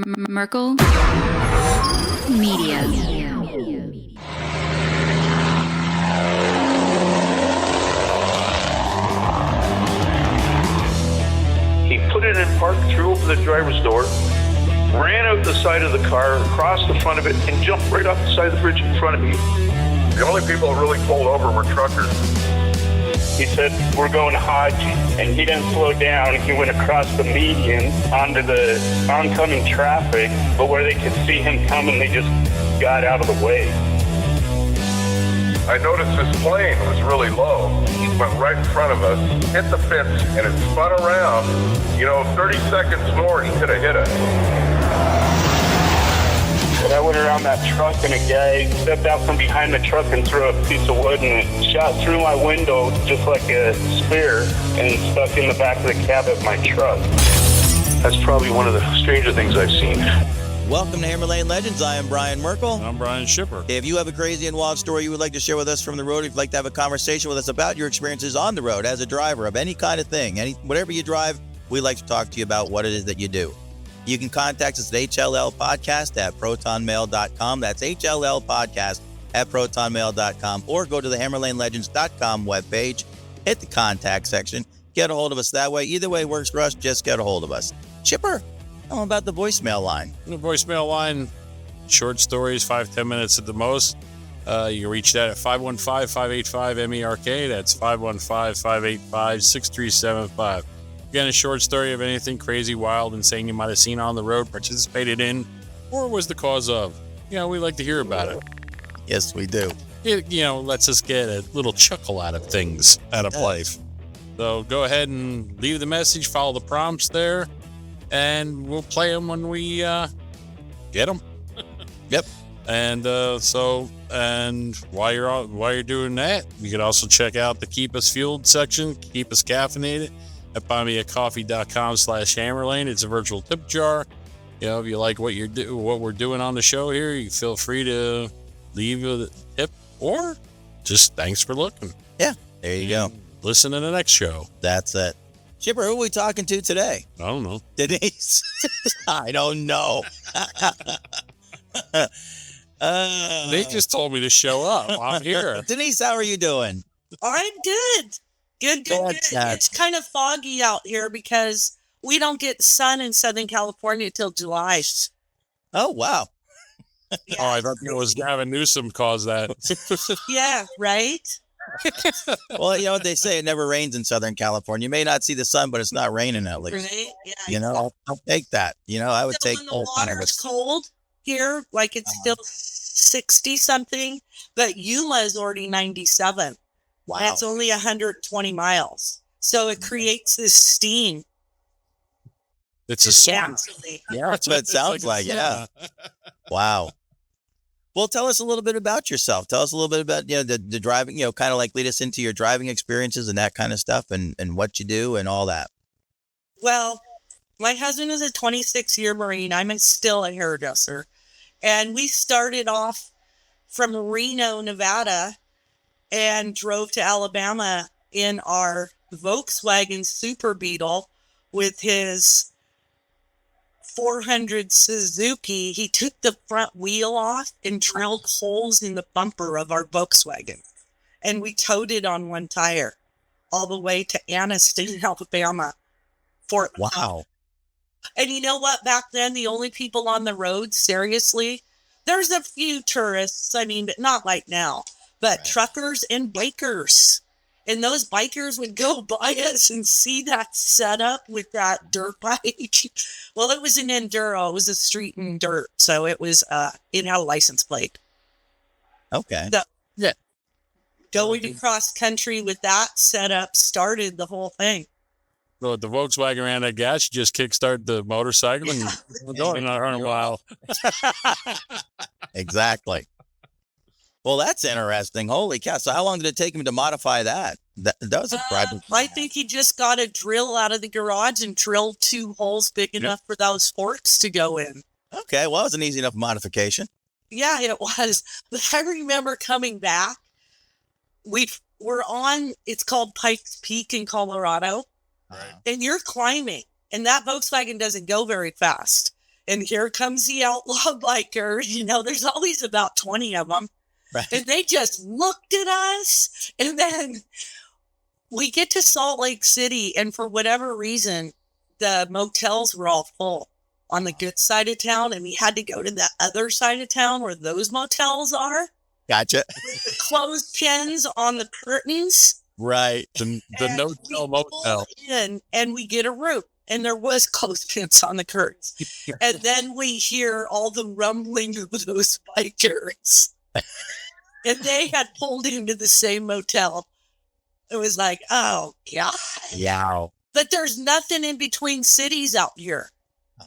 Merkel Media. He put it in park, threw open the driver's door, ran out the side of the car, across the front of it, and jumped right off the side of the bridge in front of me. The only people that really pulled over were truckers. He said, we're going Hodge, and he didn't slow down. He went across the median onto the oncoming traffic, but where they could see him coming, they just got out of the way. I noticed this plane was really low. He went right in front of us, hit the fence, and it spun around. 30 seconds more, he could have hit us. But I went around that truck, and a guy stepped out from behind the truck and threw a piece of wood, and it shot through my window just like a spear and stuck in the back of the cab of my truck. That's probably one of the stranger things I've seen. Welcome to Hammerlane Legends. I am Brian Merkel. I'm Brian Shipper. If you have a crazy and wild story you would like to share with us from the road, if you'd like to have a conversation with us about your experiences on the road as a driver of any kind of thing, whatever you drive, we'd like to talk to you about what it is that you do. You can contact us at hllpodcast@protonmail.com. That's hllpodcast@protonmail.com, or go to the hammerlanelegends.com webpage, hit the contact section, get a hold of us that way. Either way works for us. Just get a hold of us. Chipper, how about the voicemail line? The voicemail line, short stories, 5-10 minutes at the most. You can reach that at 515-585-MERK. That's 515-585-6375. Again, a short story of anything crazy, wild, insane you might have seen on the road, participated in, or was the cause of. We like to hear about it. Yes, we do. It, lets us get a little chuckle out of things out of life. So go ahead and leave the message, follow the prompts there, and we'll play them when we get them. Yep. And while you're doing that, you can also check out the Keep Us Fueled section, Keep Us Caffeinated, at buymeacoffee.com/Hammerlane. It's a virtual tip jar. If you like what we're doing on the show here, you feel free to leave a tip, or just thanks for looking. Yeah, there you go. Listen to the next show. That's it. Chipper, who are we talking to today? I don't know. Denise. I don't know. They just told me to show up. I'm here. Denise, how are you doing? I'm good. Good. It's kind of foggy out here because we don't get sun in Southern California till July. Oh, wow. Yeah. Oh, I thought it was Gavin Newsom caused that. Yeah, right? Well, you know what they say, it never rains in Southern California. You may not see the sun, but it's not raining at least. Right? Yeah. I'll take that. I would Still take when the all kind of water's risk. cold here, like it's still 60 something, but Yuma is already 97. Wow. That's only 120 miles. So it creates this steam. It's a song. Naturally. Yeah, that's what it sounds like. Yeah. Wow. Well, tell us a little bit about yourself. Tell us a little bit about, the driving, kind of like lead us into your driving experiences and that kind of stuff and what you do and all that. Well, my husband is a 26-year Marine. I'm still a hairdresser. And we started off from Reno, Nevada, and drove to Alabama in our Volkswagen Super Beetle with his 400 Suzuki. He took the front wheel off and drilled holes in the bumper of our Volkswagen. And we towed it on one tire all the way to Anniston, Alabama. Wow. And you know what? Back then, the only people on the road, seriously, there's a few tourists, but not like now, but truckers and bikers. And those bikers would go by us and see that setup with that dirt bike. Well, it was an enduro. It was a street and dirt. So it was, it had a license plate. Okay. So, Yeah. going across country with that setup started the whole thing. So if the Volkswagen ran out of gas, you just kickstart the motorcycle and we're going another 100 mile. Exactly. Well, that's interesting. Holy cow. So how long did it take him to modify that? That was a private. I think he just got a drill out of the garage and drilled 2 holes big enough for those forks to go in. Okay. Well, it was an easy enough modification. Yeah, it was. But I remember coming back. We're on, it's called Pikes Peak in Colorado. Right. And you're climbing. And that Volkswagen doesn't go very fast. And here comes the outlaw biker. You know, there's always about 20 of them. Right. And they just looked at us. And then we get to Salt Lake City. And for whatever reason, the motels were all full on the good side of town. And we had to go to the other side of town where those motels are. Gotcha. With the clothespins on the curtains. Right. The And No-Tel we motel. pull in and we get a room. And there was clothespins on the curtains. And then we hear all the rumbling of those bikers. And they had pulled into the same motel. It was like, oh, God. Yeah. But there's nothing in between cities out here.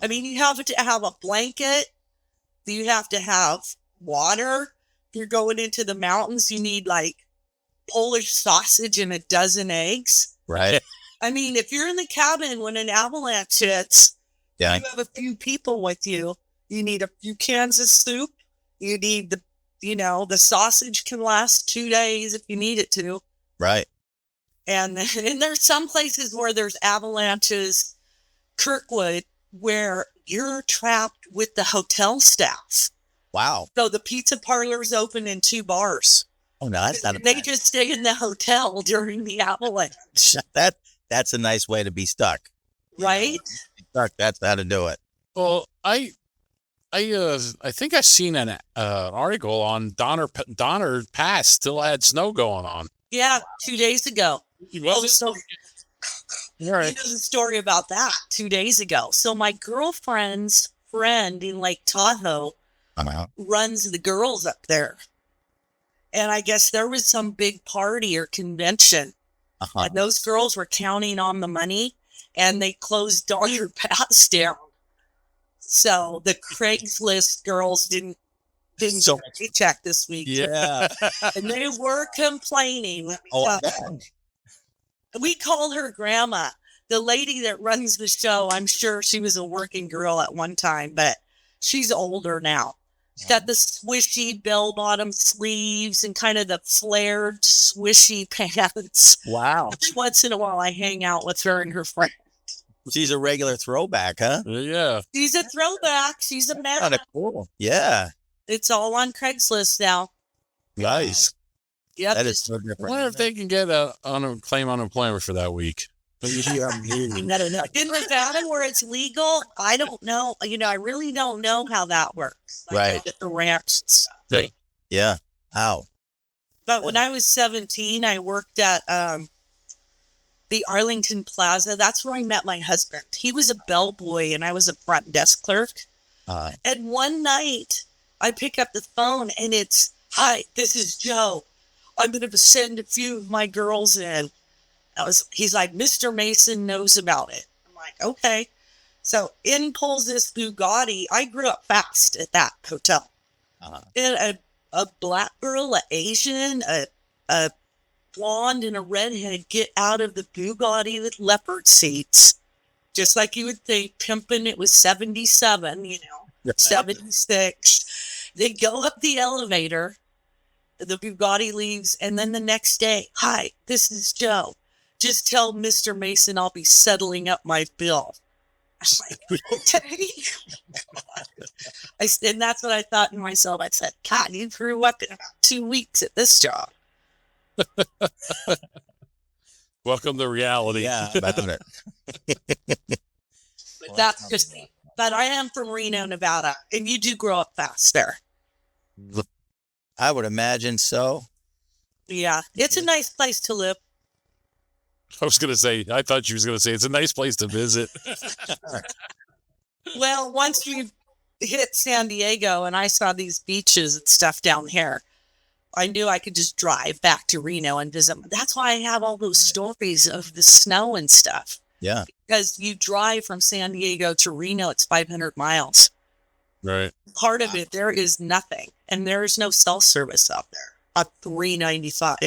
I mean, you have to have a blanket. You have to have water. If you're going into the mountains, you need like Polish sausage and a dozen eggs. Right. I mean, if you're in the cabin when an avalanche hits, Yeah. you have a few people with you. You need a few cans of soup. You need the sausage can last 2 days if you need it to. Right. And there's some places where there's avalanches, Kirkwood, where you're trapped with the hotel staff. Wow. So the pizza parlor's open in 2 bars. Oh, no, that's not a They bad. just stay in the hotel during the avalanche, That's a nice way to be stuck. right? Stuck. That's how to do it. Well, I think I seen an article on Donner Pass still had snow going on. Yeah, 2 days ago. Was it? So All you right. know the story about that 2 days ago. So my girlfriend's friend in Lake Tahoe runs the girls up there. And I guess there was some big party or convention. Uh-huh. And those girls were counting on the money and they closed Donner Pass down. So the Craigslist girls didn't So get a paycheck this week. Yeah. And they were complaining. Let me Oh, I tell you. bet. We call her grandma. The lady that runs the show, I'm sure she was a working girl at one time, but she's older now. She's got the swishy bell-bottom sleeves and kind of the flared, swishy pants. Wow. Once in a while, I hang out with her and her friend. She's a regular throwback, huh? Yeah. She's a throwback. She's a man. Kind of cool. Yeah. It's all on Craigslist now. Nice. Yep. That is so I different. wonder if they can get a claim unemployment for that week. In Nevada where it's legal, I don't know. I really don't know how that works. Right. At the ranch and stuff. Yeah. How? But when I was 17, I worked at the Arlington Plaza. That's where I met my husband. He was a bellboy and I was a front desk clerk. And one night I pick up the phone and it's, "Hi, this is Joe. I'm going to send a few of my girls in." He's like, "Mr. Mason knows about it." I'm like, okay. So in pulls this Bugatti. I grew up fast at that hotel. And a black girl, an Asian, a blonde, and a redhead get out of the Bugatti with leopard seats. Just like you would think, pimping, it was 77, 76. They go up the elevator. The Bugatti leaves. And then the next day, "Hi, this is Joe. Just tell Mr. Mason I'll be settling up my bill." I'm like, okay. And that's what I thought to myself. I said, "God, you grew up in about 2 weeks at this job." Welcome to reality. Yeah. About it. But that's just me. But I am from Reno, Nevada, and you do grow up fast there. I would imagine so. Yeah, it's a nice place to live. I was going to say, I thought you was going to say it's a nice place to visit. Well, once we hit San Diego and I saw these beaches and stuff down here, I knew I could just drive back to Reno and visit. That's why I have all those stories of the snow and stuff. Yeah. Because you drive from San Diego to Reno, it's 500 miles. Right. Part of it, there is nothing. And there is no cell service out there on 395.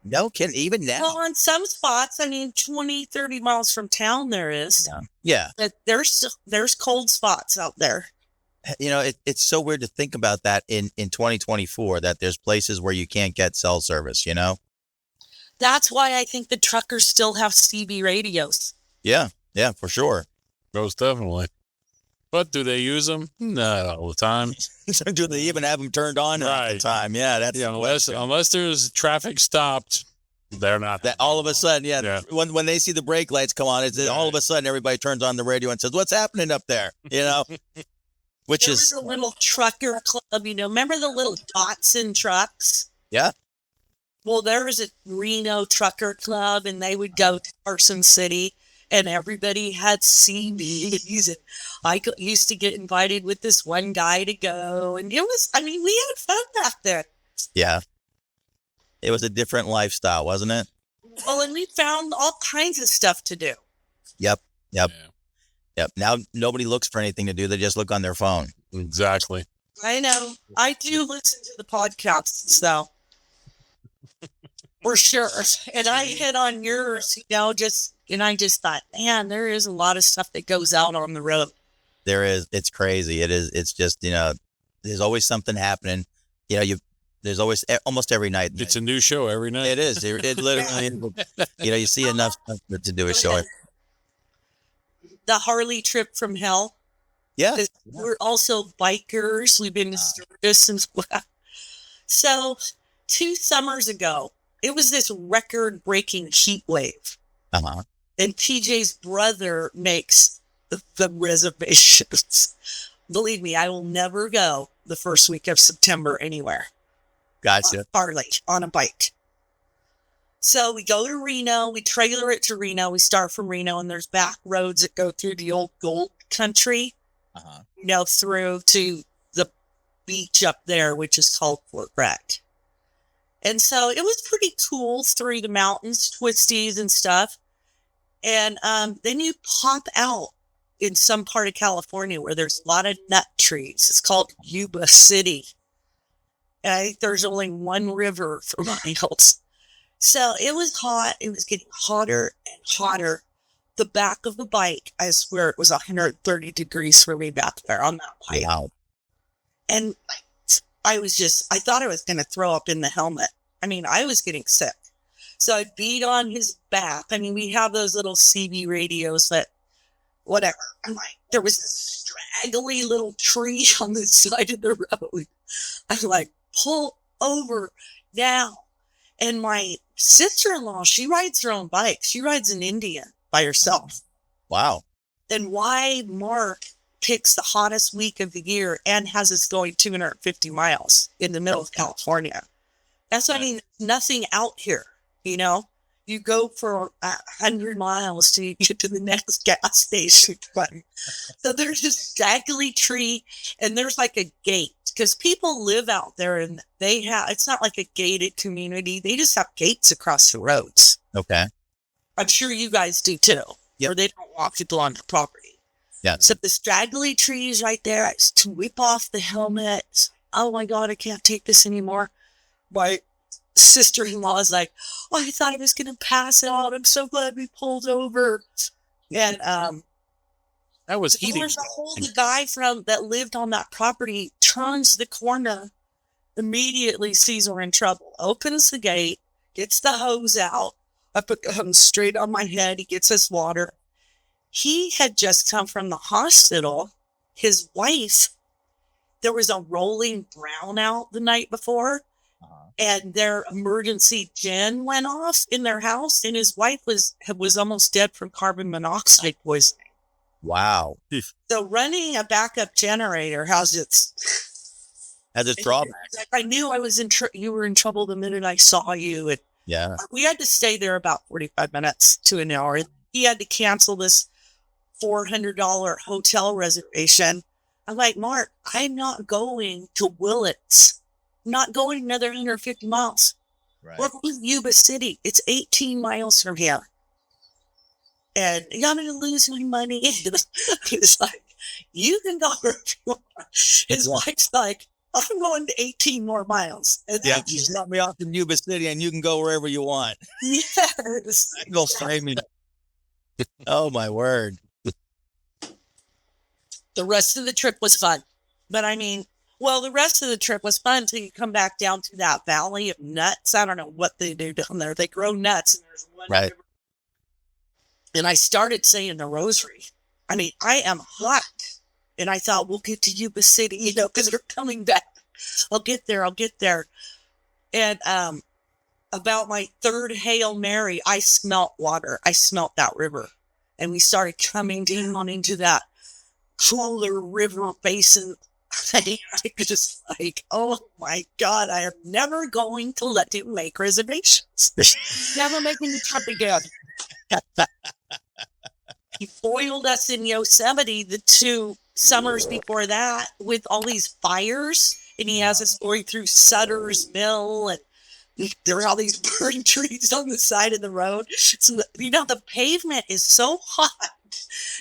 No kidding. Even now. Well, on some spots, 20, 30 miles from town there is. Yeah. But there's cold spots out there. It's so weird to think about that in 2024, that there's places where you can't get cell service, That's why I think the truckers still have CB radios. Yeah. Yeah, for sure. Most definitely. But do they use them? Not all the time. Do they even have them turned on all the Right. time? Yeah, that's Yeah, unless there's traffic stopped, they're not. that all of a sudden, Yeah. when they see the brake lights come on, it's all of a sudden everybody turns on the radio and says, "What's happening up there?" You know, which There is was a little trucker club, remember the little Datsun trucks? yeah, Well, there was a Reno trucker club, and they would go to Carson City, and everybody had CBs. And used to get invited with this one guy to go, and we had fun back then. yeah. It was a different lifestyle, wasn't it? Well, and we found all kinds of stuff to do. Yep. Yeah, Now nobody looks for anything to do; they just look on their phone. exactly. I know. I do listen to the podcasts, though. For sure. And I hit on yours, and I just thought, man, there is a lot of stuff that goes out on the road. There is. It's crazy. It is. It's just there's always something happening. There's always almost every night. It's a new show every night. It is. It literally. You see enough stuff to do a show. The Harley trip from hell. Yeah. We're also bikers. We've been to Sturgis since. So 2 summers ago, it was this record-breaking heat wave. Uh-huh. And TJ's brother makes the reservations. Believe me, I will never go the first week of September anywhere. Gotcha. Harley on a bike. So we go to Reno, we trailer it to Reno, we start from Reno, and there's back roads that go through the old gold country, Uh-huh. through to the beach up there, which is called Fort Bragg. And so it was pretty cool through the mountains, twisties and stuff. And then you pop out in some part of California where there's a lot of nut trees. It's called Yuba City. There's only one river for miles. So it was hot. It was getting hotter and hotter. The back of the bike, I swear it was 130 degrees for me back there on that bike. Wow. And I thought I was going to throw up in the helmet. I was getting sick. So I beat on his back. We have those little CB radios that, whatever. There was this straggly little tree on the side of the road. I'm like, pull over now. And my sister-in-law, she rides her own bike. She rides an Indian by herself. Wow. Then why Mark picks the hottest week of the year and has us going 250 miles in the middle of California? That's nothing out here, You go for 100 miles to get to the next gas station. So there's this straggly tree, and there's like a gate, because people live out there, and it's not like a gated community. They just have gates across the roads. Okay. I'm sure you guys do too. Yep. Or they don't walk people on the property. Yeah. So the straggly trees right there, I just whip off the helmet. Oh my God, I can't take this anymore. My sister-in-law is like, oh, I thought I was going to pass out. I'm so glad we pulled over. And That was heating. the guy that lived on that property turns the corner, immediately sees we're in trouble, opens the gate, gets the hose out. I put the hose straight on my head. He gets us water. He had just come from the hospital. His wife, there was a rolling brownout the night before, and their emergency gen went off in their house, and his wife was almost dead from carbon monoxide poisoning. Wow. So running a backup generator has its drawbacks. I knew I was you were in trouble the minute I saw you, and Yeah. we had to stay there about 45 minutes to an hour. He had to cancel this $400 hotel reservation. I'm like, Mark, I'm not going to Willits. I'm not going another 150 miles. Right. We're in Yuba City. It's 18 miles from here. And I'm going to lose my money. He's like, you can go wherever you want. His wife's like, I'm going to 18 more miles. And Yeah. Just drop me off in Yuba City and you can go wherever you want. Yes. Go frame me. Oh my word. The rest of the trip was fun. But the rest of the trip was fun until you come back down to that valley of nuts. I don't know what they do down there. They grow nuts, and there's one Right. river. And I started saying the rosary. I am hot. And I thought, we'll get to Yuba City, you know, because we're coming back. I'll get there. And about my third Hail Mary, I smelt water. I smelt that river. And we started coming down into that cooler river basin. It was just like, oh my God, I am never going to let him make reservations. Never making the trip again. He foiled us in Yosemite the 2 summers before that with all these fires. And he has us going through Sutter's Mill, and there are all these burning trees on the side of the road. So, you know, the pavement is so hot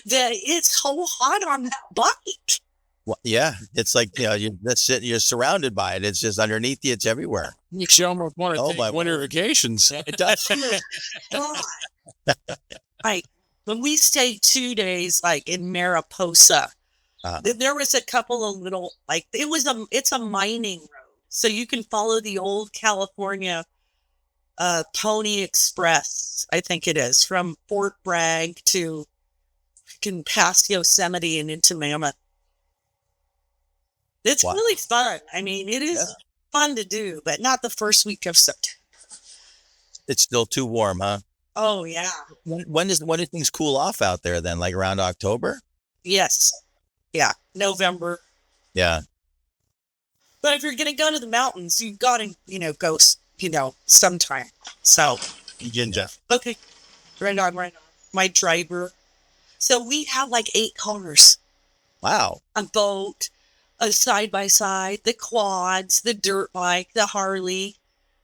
that it's so hot on that bike. Well, yeah, it's like, you know, you're surrounded by it. It's just underneath you. It's everywhere. You almost want to take winter vacations. It does. God. Like, when we stayed 2 days, like in Mariposa, there was a couple of little, like, it's a mining road. So you can follow the old California Pony Express, I think it is, from Fort Bragg to, you can pass Yosemite and into Mammoth. It's really fun. I mean, it is fun to do, but not the first week of September. It's still too warm, huh? Oh, yeah. When do things cool off out there then? Like around October? Yes. Yeah. November. Yeah. But if you're going to go to the mountains, you've got to, you know, go, you know, sometime. So. Begin, Jeff. Okay. Right on. My driver. So we have like 8 cars. Wow. A boat, a side-by-side, the quads, the dirt bike, the Harley.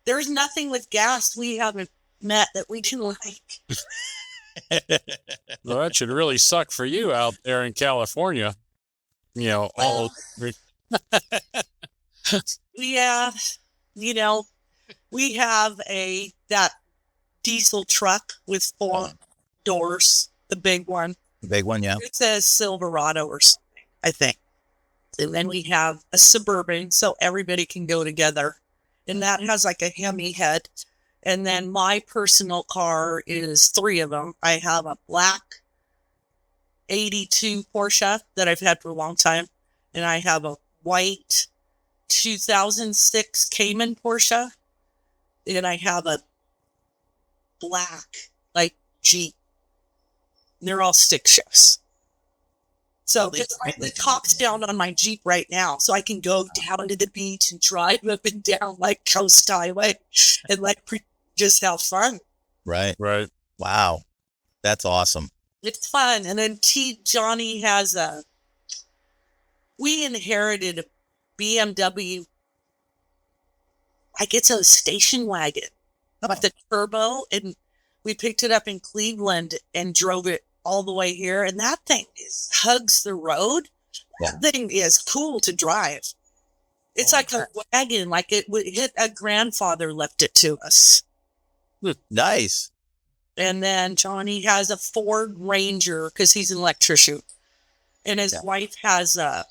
There's nothing with gas we haven't met that we can like. Well, that should really suck for you out there in California. You know, Yeah, you know, we have that diesel truck with 4 doors, the big one. The big one, yeah. It says Silverado or something, I think. And then we have a Suburban, so everybody can go together. And that has like a Hemi head. And then my personal car is 3 of them. I have a black 82 Porsche that I've had for a long time. And I have a white 2006 Cayman Porsche. And I have a black, like, Jeep. They're all stick shifts. So just like the top's down on my Jeep right now, so I can go down to the beach and drive up and down like Coast Highway and like just have fun. Right. right. Wow. That's awesome. It's fun. And then Johnny has we inherited a BMW, like it's a station wagon with the turbo, and we picked it up in Cleveland and drove it all the way here, and that thing hugs the road. Yeah. That thing is cool to drive. It's like a wagon, like it would hit a grandfather left it to us. Nice. And then Johnny has a Ford Ranger because he's an electrician, and his wife has a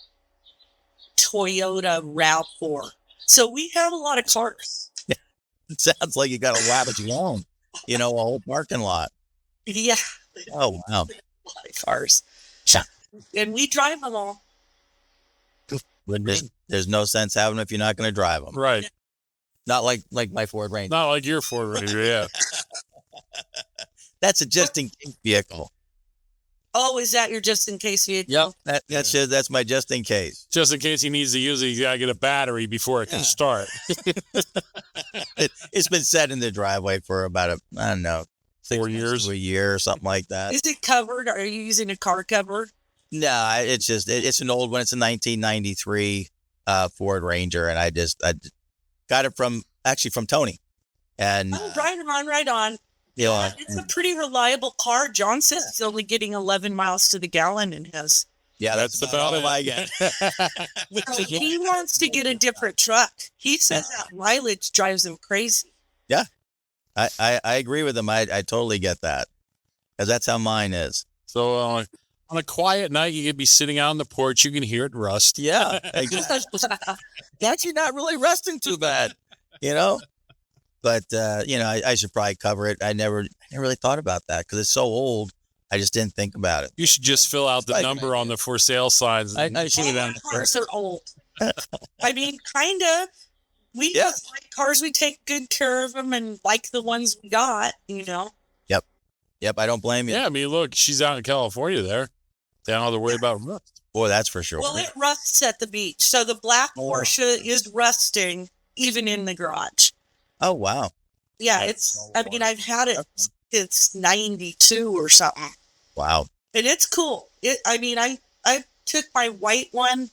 Toyota RAV4. So we have a lot of cars. It sounds like you got a lot of your own. You know, a whole parking lot. Yeah. Oh, wow. A lot of cars. And we drive them all. There's no sense having them if you're not going to drive them. Right. Not like my Ford Ranger. Not like your Ford Ranger, yeah. That's a just-in-case vehicle. Oh, is that your just-in-case vehicle? Yep. That's my just-in-case. Just in case he needs to use it, he's got to get a battery before it can start. It's been set in the driveway for about I don't know, 4 years, a year or something like that. Is it covered? Are you using a car cover? No, it's an old one. It's a 1993 Ford Ranger, and I got it from Tony. And right on. You know, It's a pretty reliable car. John says he's only getting 11 miles to the gallon in his. Yeah, that's about all I get. He wants to get a different truck. He says that mileage drives him crazy. Yeah, I agree with him. I totally get that, because that's how mine is. So on a quiet night, you could be sitting out on the porch. You can hear it rust. Yeah, actually not really rusting too bad, you know. But you know, I should probably cover it. I never really thought about that because it's so old. I just didn't think about it. You should just fill out the number on the for sale signs. I should have done Cars are old. I mean, kind of. We just like cars. We take good care of them and like the ones we got, you know. Yep, I don't blame you. Yeah, I mean, look, she's out in California there. They don't have to worry about rust. Boy, that's for sure. Well, it rusts at the beach. So the black Porsche is rusting even in the garage. Oh, wow. Yeah, I've had it since 92 or something. Wow. And it's cool. I took my white one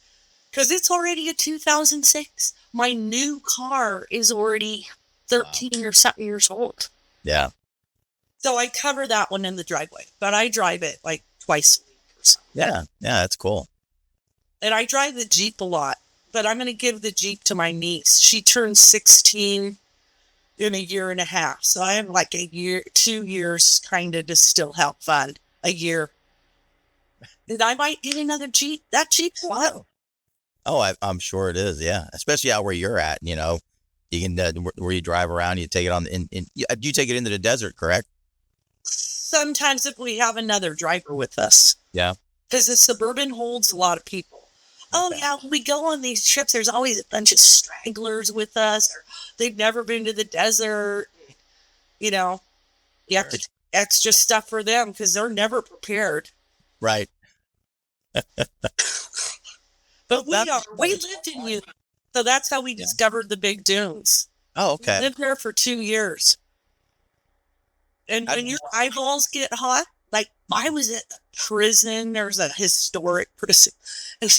because it's already a 2006. My new car is already 13 or something years old. Yeah. So I cover that one in the driveway, but I drive it like twice a week or something. Yeah, that's cool. And I drive the Jeep a lot, but I'm going to give the Jeep to my niece. She turned 16 in a year and a half. So I have like 2 years kind of to still have fun. A year. And I might get another Jeep. That Jeep's wild. Oh, I'm sure it is. Yeah. Especially out where you're at, you know, you can, where you drive around, you take it on, you take it into the desert, correct? Sometimes if we have another driver with us. Yeah. Because the Suburban holds a lot of people. Oh, yeah, when we go on these trips, there's always a bunch of stragglers with us. Or they've never been to the desert. You know, you have to do extra stuff for them because they're never prepared. Right. But we lived in Utah. So that's how we discovered the big dunes. Oh, okay. We lived there for 2 years. And when your eyeballs get hot, like I was at the prison, there's a historic prison. And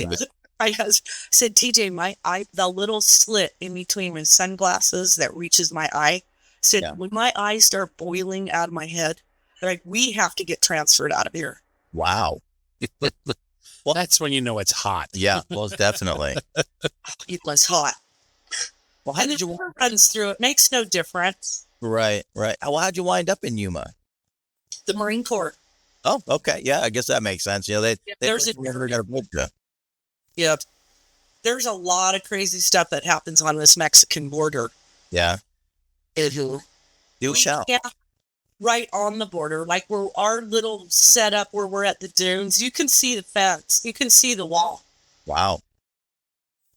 I said, TJ, the little slit in between my sunglasses that reaches my eye, said, when my eyes start boiling out of my head, they're like, we have to get transferred out of here. Wow. Well, that's when you know it's hot. Yeah, most definitely. It was hot. Well, how did you water runs through? It makes no difference. Right. Well, how'd you wind up in Yuma? The Marine Corps. Oh, okay. Yeah, I guess that makes sense. You know, There's a lot of crazy stuff that happens on this Mexican border. Yeah. Do tell. Yeah. Right on the border, like where our little setup where we're at the dunes, you can see the fence. You can see the wall. Wow.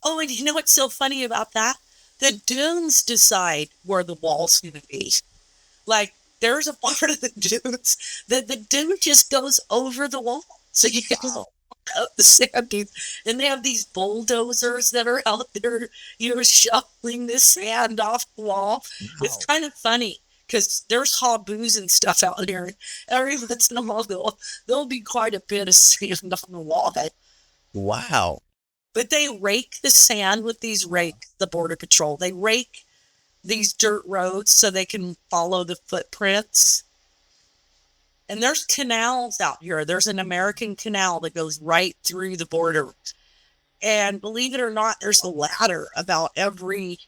Oh, and you know what's so funny about that? The dunes decide where the wall's going to be. Like, there's a part of the dunes that the dune just goes over the wall. So you can walk up the sand dunes. And they have these bulldozers that are out there, shoveling the sand off the wall. Wow. It's kind of funny because there's haboos and stuff out there. And every once in a while, there'll be quite a bit of sand on the wall. Wow. But they rake the sand with these rakes, the Border Patrol. They rake these dirt roads so they can follow the footprints. And there's canals out here. There's an American canal that goes right through the border. And believe it or not, there's a ladder about every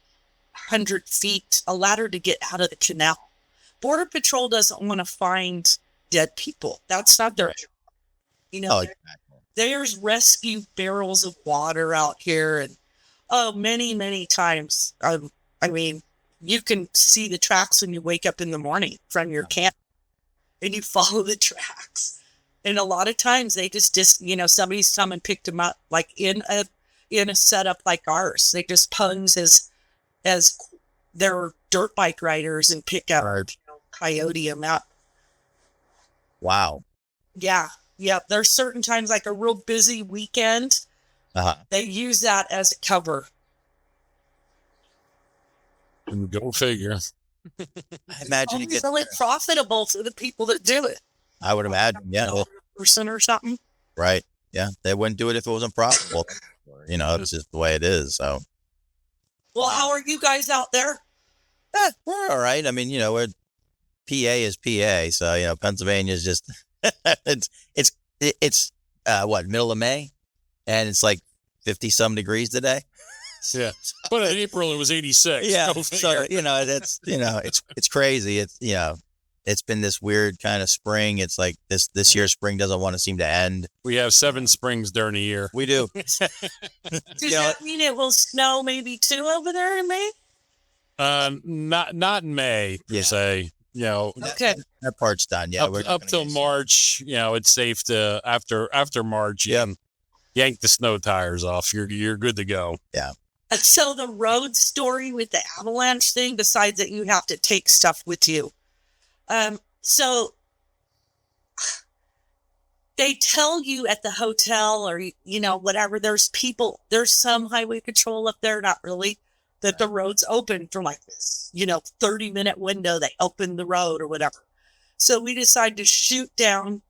100 feet, a ladder to get out of the canal. Border Patrol doesn't want to find dead people. That's not their job. There's rescue barrels of water out here. And many, many times. I mean, you can see the tracks when you wake up in the morning from your camp. And you follow the tracks. And a lot of times they just somebody's come and picked them up, like in a setup like ours. They just pose as their dirt bike riders and pick up, coyote them out. Wow. Yeah. Yep. There's certain times, like a real busy weekend, they use that as a cover. Go figure. I imagine it's really profitable to the people that do it. I would imagine, yeah. Person or something. Right. Yeah. They wouldn't do it if it wasn't profitable. It's just the way it is. So. Well, how are you guys out there? We're all right. I mean, we're PA is PA. So, Pennsylvania is just, it's middle of May, and it's like 50 some degrees today. Yeah, but in April it was 86. Yeah, so that's it's crazy. It's been this weird kind of spring. It's like this year's spring doesn't want to seem to end. We have 7 springs during a year. We do. Does that mean it will snow maybe too over there in May? Not in May per se. Okay. That part's done. Yeah. we're not up gonna till get- March, it's safe to after March. Yeah. Yank the snow tires off. You're good to go. Yeah. And so the road story with the avalanche thing, besides that you have to take stuff with you. So they tell you at the hotel or, whatever, there's some highway patrol up there, not really, that the road's open for like this, 30-minute window. They open the road or whatever. So we decide to shoot down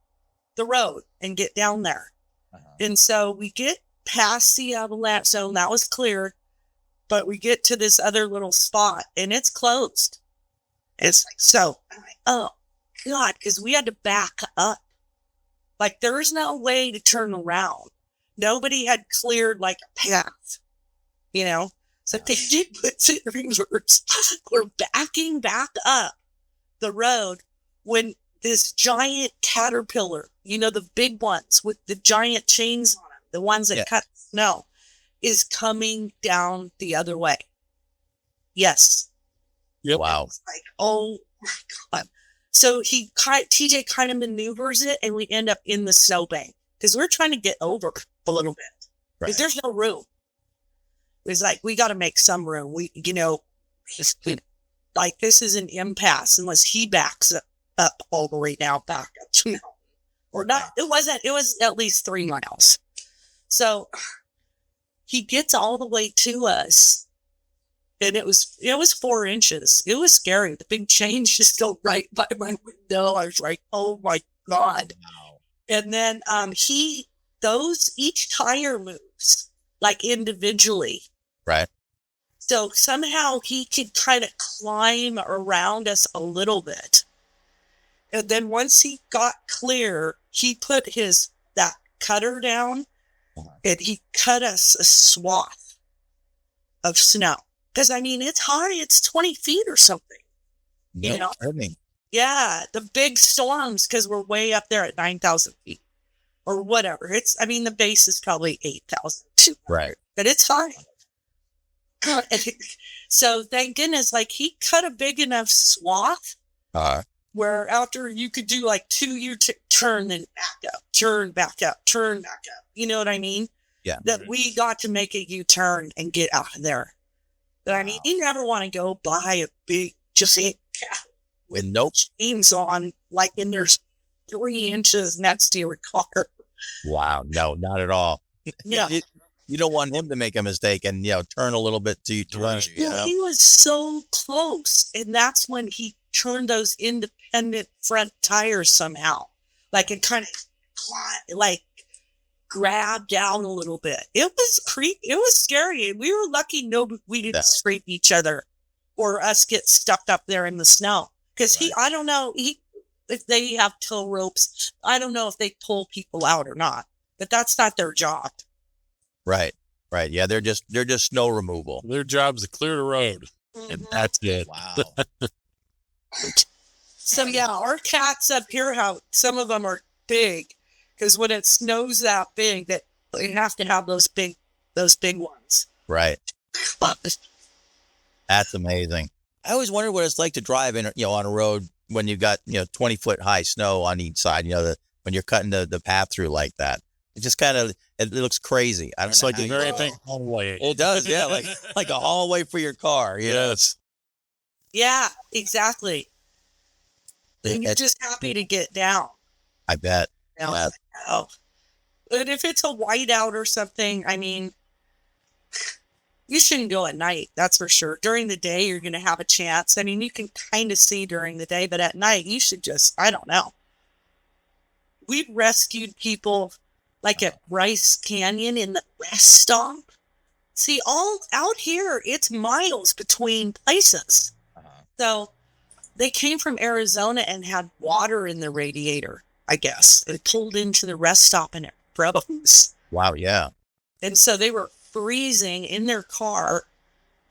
the road and get down there. And so we get past the avalanche zone. That was cleared. But we get to this other little spot and it's closed. It's like, so, I'm like, oh, God, because we had to back up. Like, there was no way to turn around. Nobody had cleared like a path, So they did put it in reverse. We're backing back up the road when this giant caterpillar, the big ones with the giant chains on them, the ones that cut snow, is coming down the other way. Yes. Yep. Wow. It's like, oh my God. So TJ kind of maneuvers it and we end up in the snowbank because we're trying to get over a little bit because there's no room. It's like, we got to make some room. Like this is an impasse unless he backs up all the way now back up to mountain. Or not. It was at least 3 miles. So he gets all the way to us. And it was 4 inches. It was scary. The big chains just go right by my window. I was like, oh my God. Wow. And then each tire moves like individually. Right. So somehow he could kind of climb around us a little bit. And then once he got clear, he put that cutter down and he cut us a swath of snow. Because, it's high. It's 20 feet or something. Hurting. Yeah, the big storms, because we're way up there at 9,000 feet or whatever. The base is probably 8,000. Right. But it's fine. So thank goodness, like he cut a big enough swath where after you could do like 2 turn, then back up, turn back up, turn back up. You know what I mean? Yeah. That we got to make a U-turn and get out of there. But you never want to go buy a big, just With no chains on, like, and there's 3 inches next to your car. Wow. No, not at all. Yeah. You don't want him to make a mistake and, turn a little bit to run. He was so close. And that's when he turned those independent front tires somehow. Like, it kind of, grabbed down a little bit. It was creepy. It was scary. And we were lucky we didn't scrape each other or us get stuck up there in the snow. Because I don't know, if they have tow ropes, I don't know if they pull people out or not. But that's not their job. Right. Right. Yeah, they're just snow removal. Their job's to clear the road. And that's it. Wow. So yeah, our cats up here, some of them are big. Because when it snows that big, that you have to have those big ones. Right. That's amazing. I always wondered what it's like to drive in, on a road when you've got, 20-foot high snow on each side, when you're cutting the path through like that. It just kind of, it looks crazy. I don't It's know like a very big hallway. It does. Yeah. Like a hallway for your car. Yes. Yeah, exactly. And you're just happy to get down. I bet. Oh. But if it's a whiteout or something, you shouldn't go at night. That's for sure. During the day, you're going to have a chance. You can kind of see during the day, but at night, you should just, I don't know. We've rescued people like at Bryce Canyon in the rest stop. See, all out here, it's miles between places. So they came from Arizona and had water in the radiator, I guess. They pulled into the rest stop and it froze. Wow. Yeah. And so they were freezing in their car.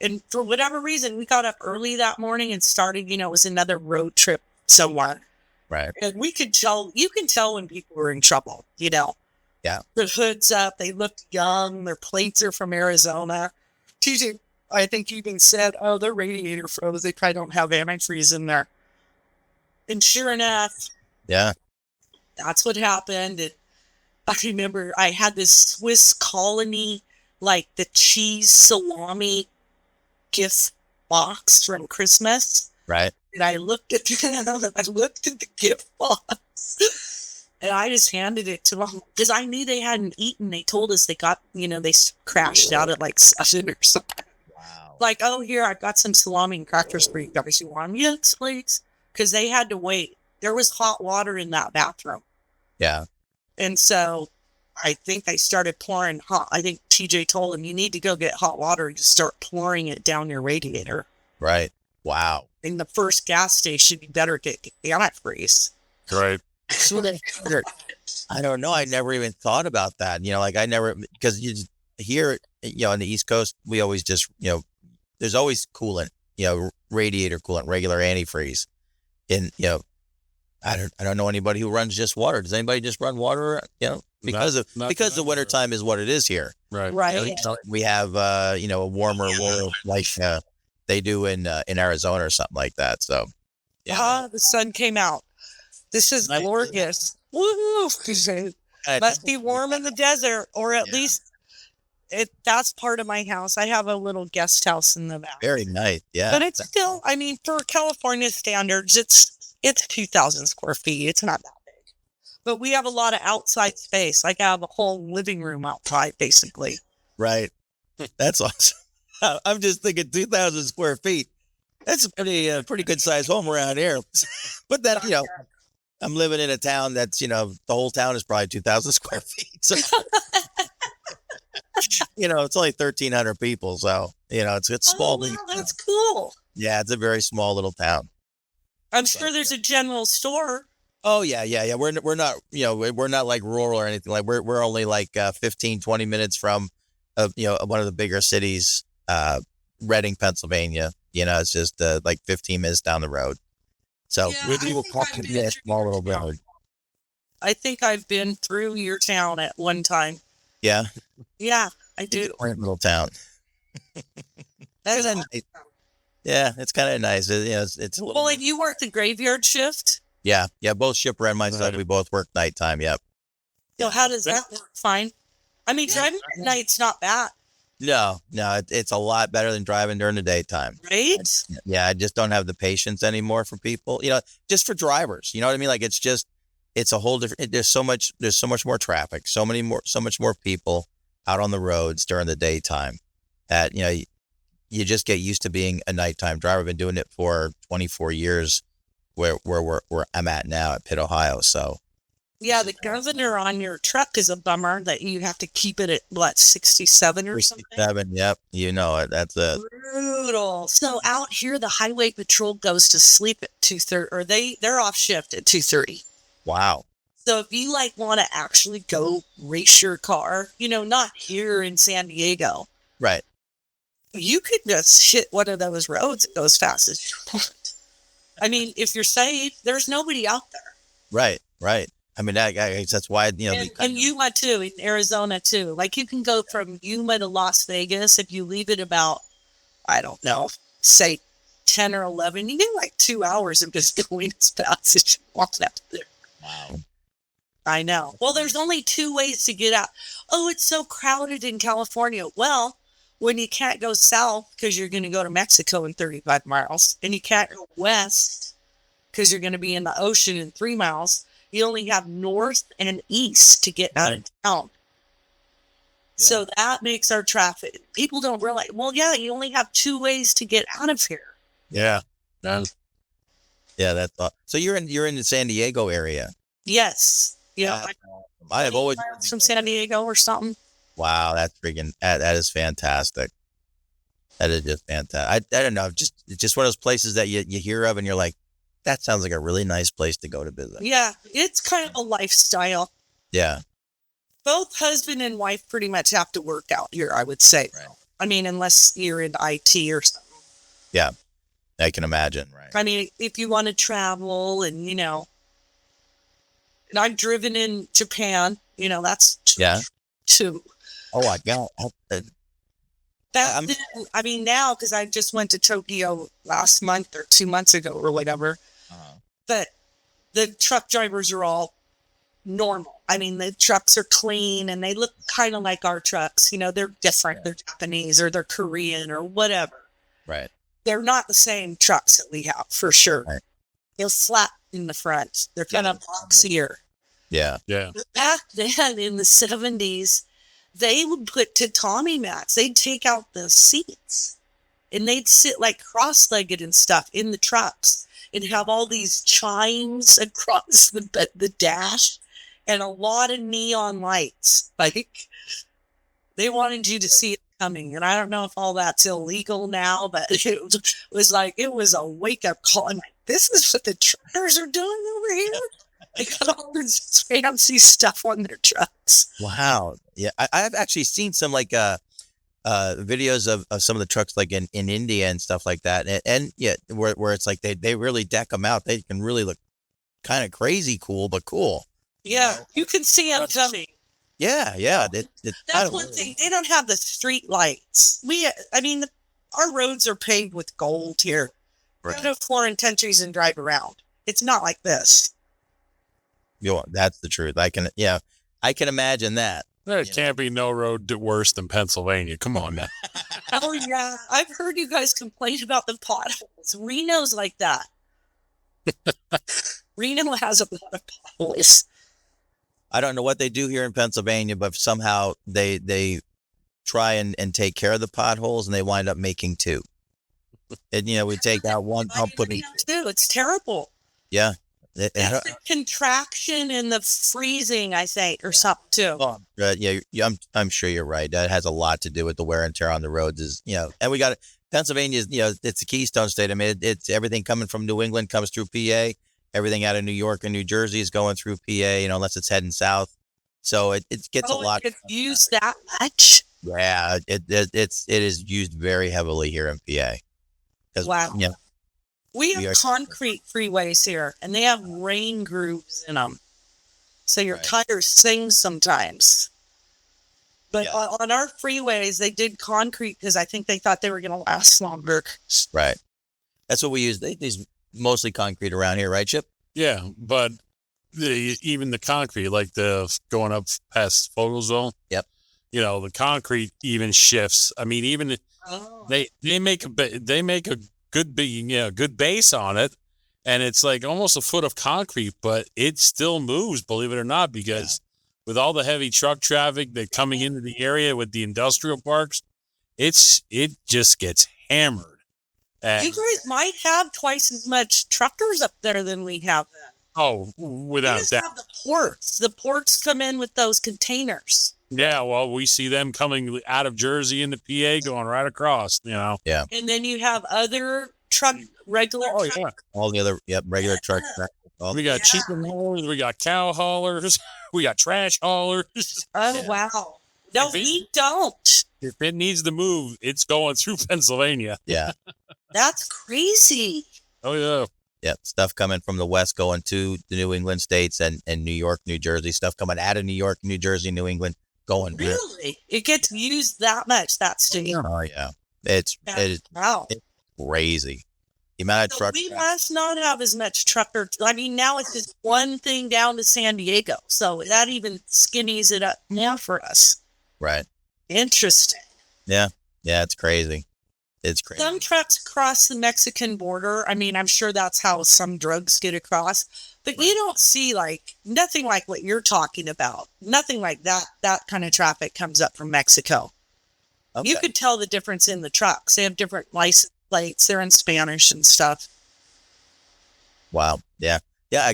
And for whatever reason, we got up early that morning and started, it was another road trip somewhere. Right. And you can tell when people were in trouble, Yeah. Their hood's up. They looked young. Their plates are from Arizona. TJ, I think, even said, oh, their radiator froze. They probably don't have antifreeze in there. And sure enough, Yeah. that's what happened. And I remember I had this Swiss Colony, like the cheese salami gift box from Christmas. Right. And I looked at the gift box and I just handed it to them because I knew they hadn't eaten. They told us they got, they crashed out at like 7 or something. Wow. Like, oh, here, I've got some salami and crackers for you guys. You want them? Yes, please. Because they had to wait. There was hot water in that bathroom. Yeah. And so I think they started pouring I think TJ told him, you need to go get hot water and just start pouring it down your radiator. Right. Wow. In the first gas station, you better get antifreeze. Right. So I don't know. I never even thought about that. Because you just, here, on the East Coast, we always just, there's always coolant, radiator coolant, regular antifreeze. And, I don't know anybody who runs just water. Does anybody just run water? Because the wintertime is what it is here. Right. Right. We have, a warmer world like they do in Arizona or something like that. So, yeah. The sun came out. This is glorious. Woohoo! Must be warm in the desert, or at least that's part of my house. I have a little guest house in the back. Very nice. Yeah. But it's still, for California standards, it's 2,000 square feet. It's not that big. But we have a lot of outside space. Like I have a whole living room outside, basically. Right. That's awesome. I'm just thinking 2,000 square feet. That's a pretty good sized home around here. But that, I'm living in a town that's, the whole town is probably 2,000 square feet. So, it's only 1,300 people. So, it's small. Wow, that's cool. Yeah, it's a very small little town. I'm sure there's a general store. Oh, yeah. We're not, we're not like rural or anything. Like we're only like 15, 20 minutes from, one of the bigger cities, Reading, Pennsylvania. It's just like 15 minutes down the road. So we will talk to this small little road. I think I've been through your town at one time. Yeah. Yeah, I do. Quaint little town. Yeah, it's kind of nice. It's a little. Well, like you work the graveyard shift. Yeah. Both Shipper and myself, we both work nighttime. Yep. So how does that work? Fine. Driving at night's not bad. No, it's a lot better than driving during the daytime. Right? Yeah, I just don't have the patience anymore for people. Just for drivers. You know what I mean? Like it's a whole different. There's so much more traffic, so much more people out on the roads during the daytime that you just get used to being a nighttime driver. I've been doing it for 24 years, where I'm at now at Pitt, Ohio. So. Yeah, the governor on your truck is a bummer that you have to keep it at 67 or something. 67, yep. That's it. Brutal. So out here, the highway patrol goes to sleep at 2:30, or they're off shift at 2:30. Wow. So if you want to actually go race your car, not here in San Diego, Right. you could just hit one of those roads that goes fast as you want. If you're safe, there's nobody out there. Right. I guess that's why, And Yuma too, in Arizona too. Like you can go from Yuma to Las Vegas if you leave it about, I don't know, say 10 or 11. You get like 2 hours of just going as fast as you want out there. Wow. I know. Well, there's only 2 ways to get out. Oh, it's so crowded in California. Well, when you can't go south because you're going to go to Mexico in 35 miles, and you can't go west because you're going to be in the ocean in 3 miles, you only have north and east to get out of town. Yeah. So that makes our traffic. People don't realize, yeah, you only have 2 ways to get out of here. Yeah. Yeah, that's so you're in the San Diego area. Yes. Yeah. I have always from San Diego or something. Wow, that's freaking that is fantastic. That is just fantastic. I don't know, just one of those places that you hear of and you're like, that sounds like a really nice place to go to visit. Yeah, it's kind of a lifestyle. Yeah. Both husband and wife pretty much have to work out here, I would say. Right. Unless you're in IT or something. Yeah, I can imagine. Right. If you want to travel and, and I've driven in Japan, that's two. Oh, I got now, because I just went to Tokyo last month or 2 months ago or whatever. But the truck drivers are all normal. I mean, the trucks are clean and they look kind of like our trucks. You know, they're different. They're Japanese or they're Korean or whatever. Right. They're not the same trucks that we have for sure. Right. They're flat in the front. They're kind of boxier. Yeah. Yeah. But back then in the 70s, they would put tatami mats. They'd take out the seats and they'd sit like cross-legged and stuff in the trucks and have all these chimes across the dash and a lot of neon lights. Like, they wanted you to see it coming. And I don't know if all that's illegal now, but it was like, it was a wake-up call. I'm like, this is what the truckers are doing over here? They got all this fancy stuff on their trucks. Wow. Yeah. I've actually seen some like videos of some of the trucks like in India and stuff like that. And yeah, where it's like they really deck them out. They can really look kind of crazy cool, but cool. Yeah, you can see them coming. Yeah. Yeah. That's one thing. They don't have the street lights. Our roads are paved with gold here. Right. Go to foreign countries and drive around. It's not like this. That's the truth. I can imagine that. There can't be no road worse than Pennsylvania. Come on now. Oh, yeah. I've heard you guys complain about the potholes. Reno's like that. Reno has a lot of potholes. I don't know what they do here in Pennsylvania, but somehow they try and take care of the potholes and they wind up making two. And, we take out one pump, put in two. It's terrible. Yeah. It's the contraction and the freezing, I think, or something too. I'm sure you're right. That has a lot to do with the wear and tear on the roads. And we got Pennsylvania is, it's a keystone state. I mean, it's everything coming from New England comes through PA. Everything out of New York and New Jersey is going through PA, unless it's heading south. So it gets a lot. It gets used that much? Yeah, it is used very heavily here in PA. Wow. Yeah. We have concrete freeways here, and they have rain grooves in them. So your tires sing sometimes. But on our freeways, they did concrete because I think they thought they were going to last longer. Right. That's what we use. They use mostly concrete around here, right, Chip? Yeah, but even the concrete, like the going up past Fogelzone. Yep. The concrete even shifts. I mean, even they make a good base on it, and it's like almost a foot of concrete, but it still moves, believe it or not, because with all the heavy truck traffic that coming into the area with the industrial parks, it just gets hammered. And you guys might have twice as much truckers up there than we have then. Oh, without doubt. Have the ports. The ports come in with those containers. Yeah, well, we see them coming out of Jersey into PA going right across, Yeah. And then you have other regular truck. All the other, regular trucks. We got chicken haulers, we got cow haulers, we got trash haulers. Oh, wow. No, we don't. If it needs to move, it's going through Pennsylvania. Yeah. That's crazy. Oh, yeah. Yeah, stuff coming from the west going to the New England states and New York, New Jersey. Stuff coming out of New York, New Jersey, New England going. Really? It gets used that much, that state? Oh, yeah. It is crazy. The amount of trucks. We must not have as much trucker. I mean, now it's just one thing down to San Diego. So that even skinnies it up now for us. Right. Interesting. Yeah. Yeah, it's crazy. It's crazy. Some trucks cross the Mexican border. I mean, I'm sure that's how some drugs get across. But you don't see nothing like what you're talking about. Nothing like that. That kind of traffic comes up from Mexico. Okay. You could tell the difference in the trucks. They have different license plates. They're in Spanish and stuff. Wow. Yeah. Yeah.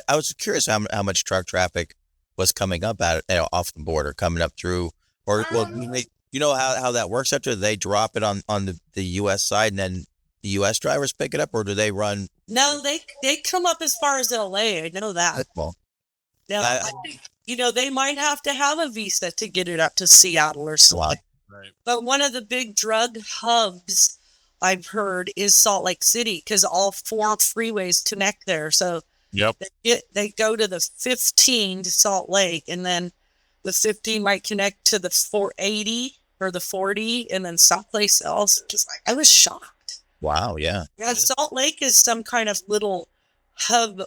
I was curious how much truck traffic was coming up off the border, coming up through, you know how that works after they drop it on the U.S. side and then the U.S. drivers pick it up, or do they run? No, they come up as far as L.A. I know that. Well, now, I think, they might have to have a visa to get it up to Seattle or something. Right. But one of the big drug hubs I've heard is Salt Lake City because all 4 freeways connect there. So they go to the 15 to Salt Lake, and then the 15 might connect to the 480 or the 40, and then someplace else. Just I was shocked. Wow, yeah. Yeah, Salt Lake is some kind of little hub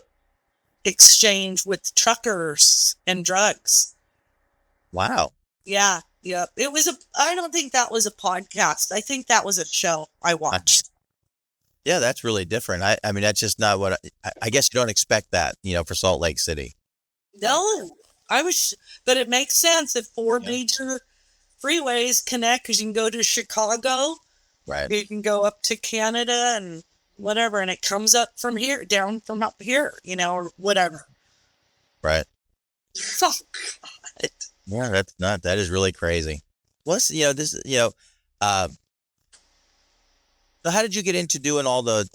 exchange with truckers and drugs. Wow. Yeah. Yep. I don't think that was a podcast. I think that was a show I watched. Yeah, that's really different. I mean, that's just not what I guess you don't expect that, for Salt Lake City. No, but it makes sense if four major freeways connect, because you can go to Chicago, Right. you can go up to Canada and whatever, and it comes up from here, down from up here, or whatever. Right. Oh, God. Yeah, that is really crazy. What's, so how did you get into doing all the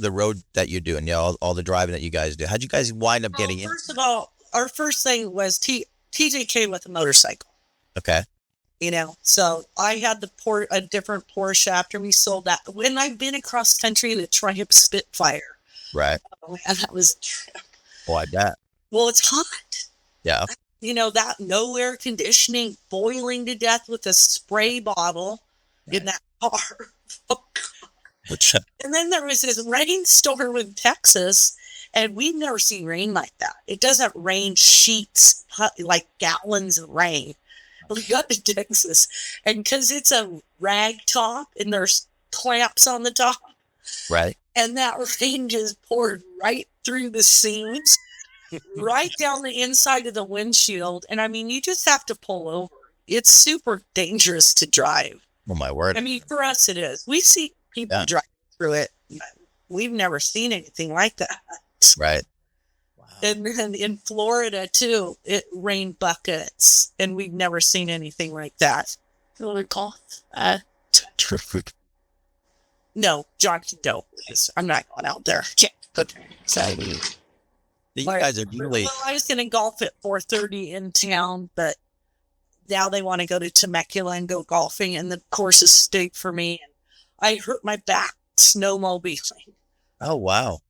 road that you're doing, all the driving that you guys do? How'd you guys wind up getting in? First of all, our first thing was TJ came with a motorcycle. Okay. So I had a different Porsche after we sold that. When I've been across country in a Triumph Spitfire. Right. And that was. Oh, I bet. Well, it's hot. Yeah. That no air conditioning, boiling to death with a spray bottle in that car. Oh, God. And then there was this rainstorm in Texas, and we've never seen rain like that. It doesn't rain sheets, like gallons of rain. We got to Texas, and because it's a rag top and there's clamps on the top. Right. And that rain just poured right through the seams, right down the inside of the windshield. And I mean, you just have to pull over. It's super dangerous to drive. Oh, my word. I mean, for us, it is. We see people drive through it. We've never seen anything like that. Right. Wow. And then in Florida, too, it rained buckets, and we've never seen anything like that. You know what it's called? No, John, no. I'm not going out there. You guys are really... Well, I was going to golf at 4:30 in town, but now they want to go to Temecula and go golfing, and the course is steep for me. And I hurt my back snowmobiling. Oh, wow.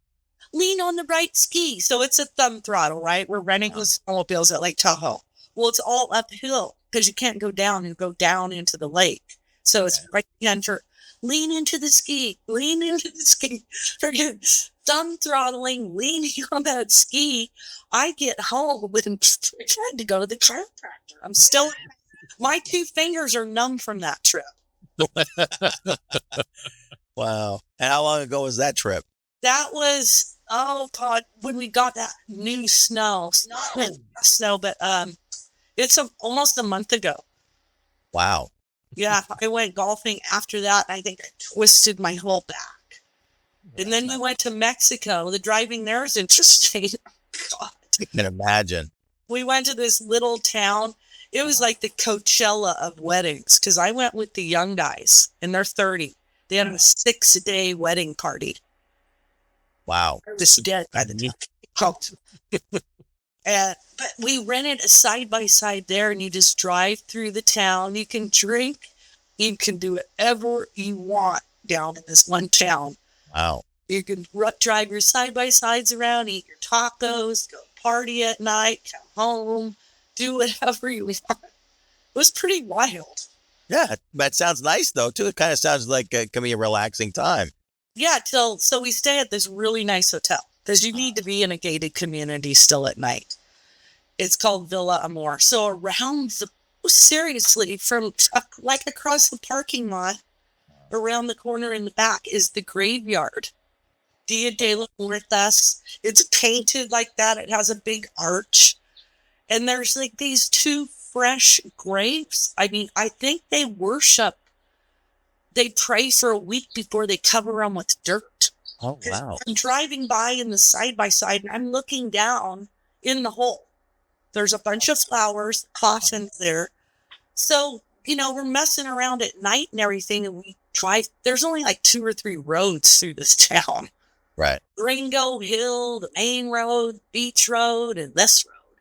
Lean on the right ski. So it's a thumb throttle, right? We're renting the snowmobiles at Lake Tahoe. Well, it's all uphill because you can't go down and go down into the lake. So it's right under. Lean into the ski. Lean into the ski. Freaking thumb throttling, leaning on that ski. I get home and trying to go to the chiropractor. I'm still, my 2 fingers are numb from that trip. Wow. And how long ago was that trip? That was, oh God, when we got that new snow. Not snow, but it's almost a month ago. Wow. Yeah, I went golfing after that. I think I twisted my whole back. And then we went to Mexico. The driving there is interesting. God. I can imagine. We went to this little town. It was like the Coachella of weddings, because I went with the young guys, and they're 30. They had a 6-day wedding party. Wow. This dead by the time. But we rented a side-by-side there, and you just drive through the town. You can drink. You can do whatever you want down in this one town. Wow. You can drive your side-by-sides around, eat your tacos, go party at night, come home, do whatever you want. It was pretty wild. Yeah, that sounds nice, though, too. It kind of sounds like it can be a relaxing time. Yeah, so we stay at this really nice hotel, because you need to be in a gated community still at night. It's called Villa Amor. So seriously, from like across the parking lot, around the corner in the back is the graveyard. Dia de los Muertos. It's painted like that. It has a big arch. And there's like these 2 fresh graves. I mean, I think they pray for a week before they cover them with dirt. Oh, wow. I'm driving by in the side-by-side, and I'm looking down in the hole. There's a bunch of flowers, cautions there. So, we're messing around at night and everything, and we drive. There's only like 2 or 3 roads through this town. Right. Ringo Hill, the main road, Beach Road, and this road,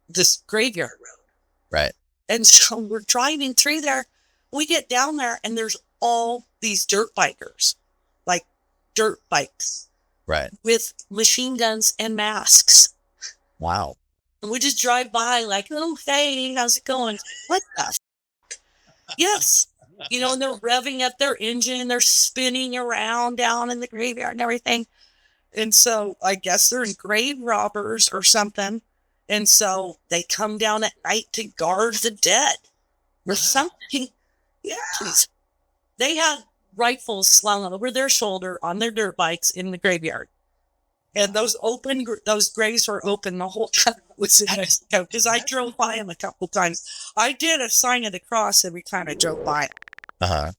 this graveyard road. Right. And so we're driving through there. We get down there, and there's all these dirt bikers, like dirt bikes. Right. With machine guns and masks. Wow. And we just drive by like, oh, hey, how's it going? What the f-? Yes. And they're revving up their engine. They're spinning around down in the graveyard and everything. And so I guess they're grave robbers or something. And so they come down at night to guard the dead or something. Yeah. They had rifles slung over their shoulder on their dirt bikes in the graveyard. And those graves were open the whole time. Because I drove by them a couple times. I did a sign of the cross every time I drove by. Uh-huh.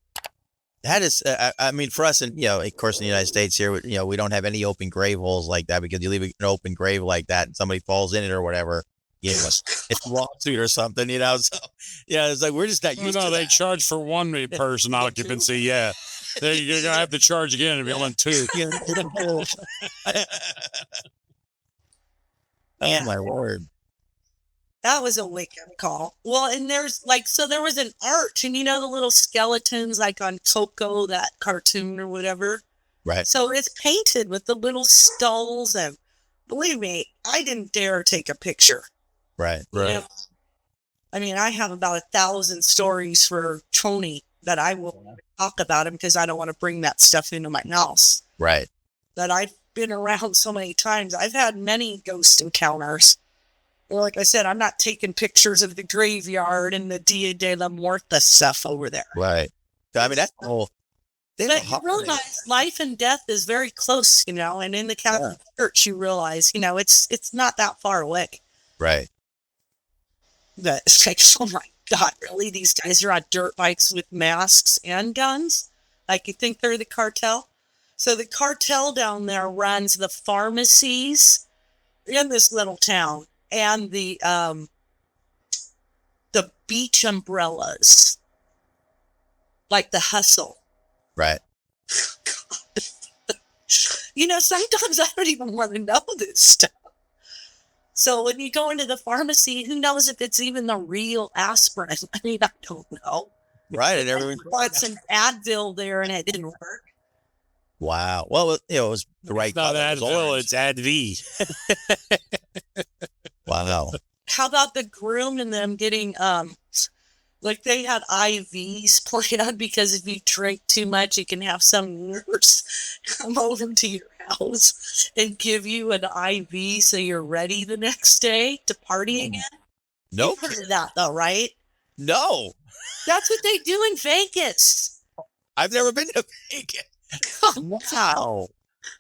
That is, I mean, for us, and of course, in the United States here, we don't have any open grave holes like that, because you leave an open grave like that and somebody falls in it or whatever, it's a lawsuit or something, So, it's like we're just not used to they that. charge for one person occupancy. Yeah, you're gonna have to charge again if you want two. Oh my word! That was a wake-up call. Well, and there's there was an arch, and the little skeletons like on Coco, that cartoon or whatever. Right. So it's painted with the little skulls, and believe me, I didn't dare take a picture. Right. Right. I mean, I have about 1,000 stories for Tony that I will talk about him because I don't want to bring that stuff into my house. Right. But I've been around so many times. I've had many ghost encounters. Well, like I said, I'm not taking pictures of the graveyard and the Dia de la Muerta stuff over there. Right. I mean, that's the whole. But you realize life and death is very close, and in the Catholic Church, you realize, it's not that far away. Right. But it's like, oh my God, really? These guys are on dirt bikes with masks and guns? Like, you think they're the cartel? So the cartel down there runs the pharmacies in this little town and the beach umbrellas, like the Hustle. Right. Sometimes I don't even want to know this stuff. So when you go into the pharmacy, who knows if it's even the real aspirin? I mean, I don't know. Right. And I bought some Advil there and it didn't work. Wow. Well, it was the right Not color. Advil, it's Adv. Wow. How about the groom and them getting, they had IVs planned because if you drink too much, you can have some nurse come over to your house and give you an IV so you're ready the next day to party again. Nope. You've heard of that though, right? No. That's what they do in Vegas. I've never been to Vegas. Wow.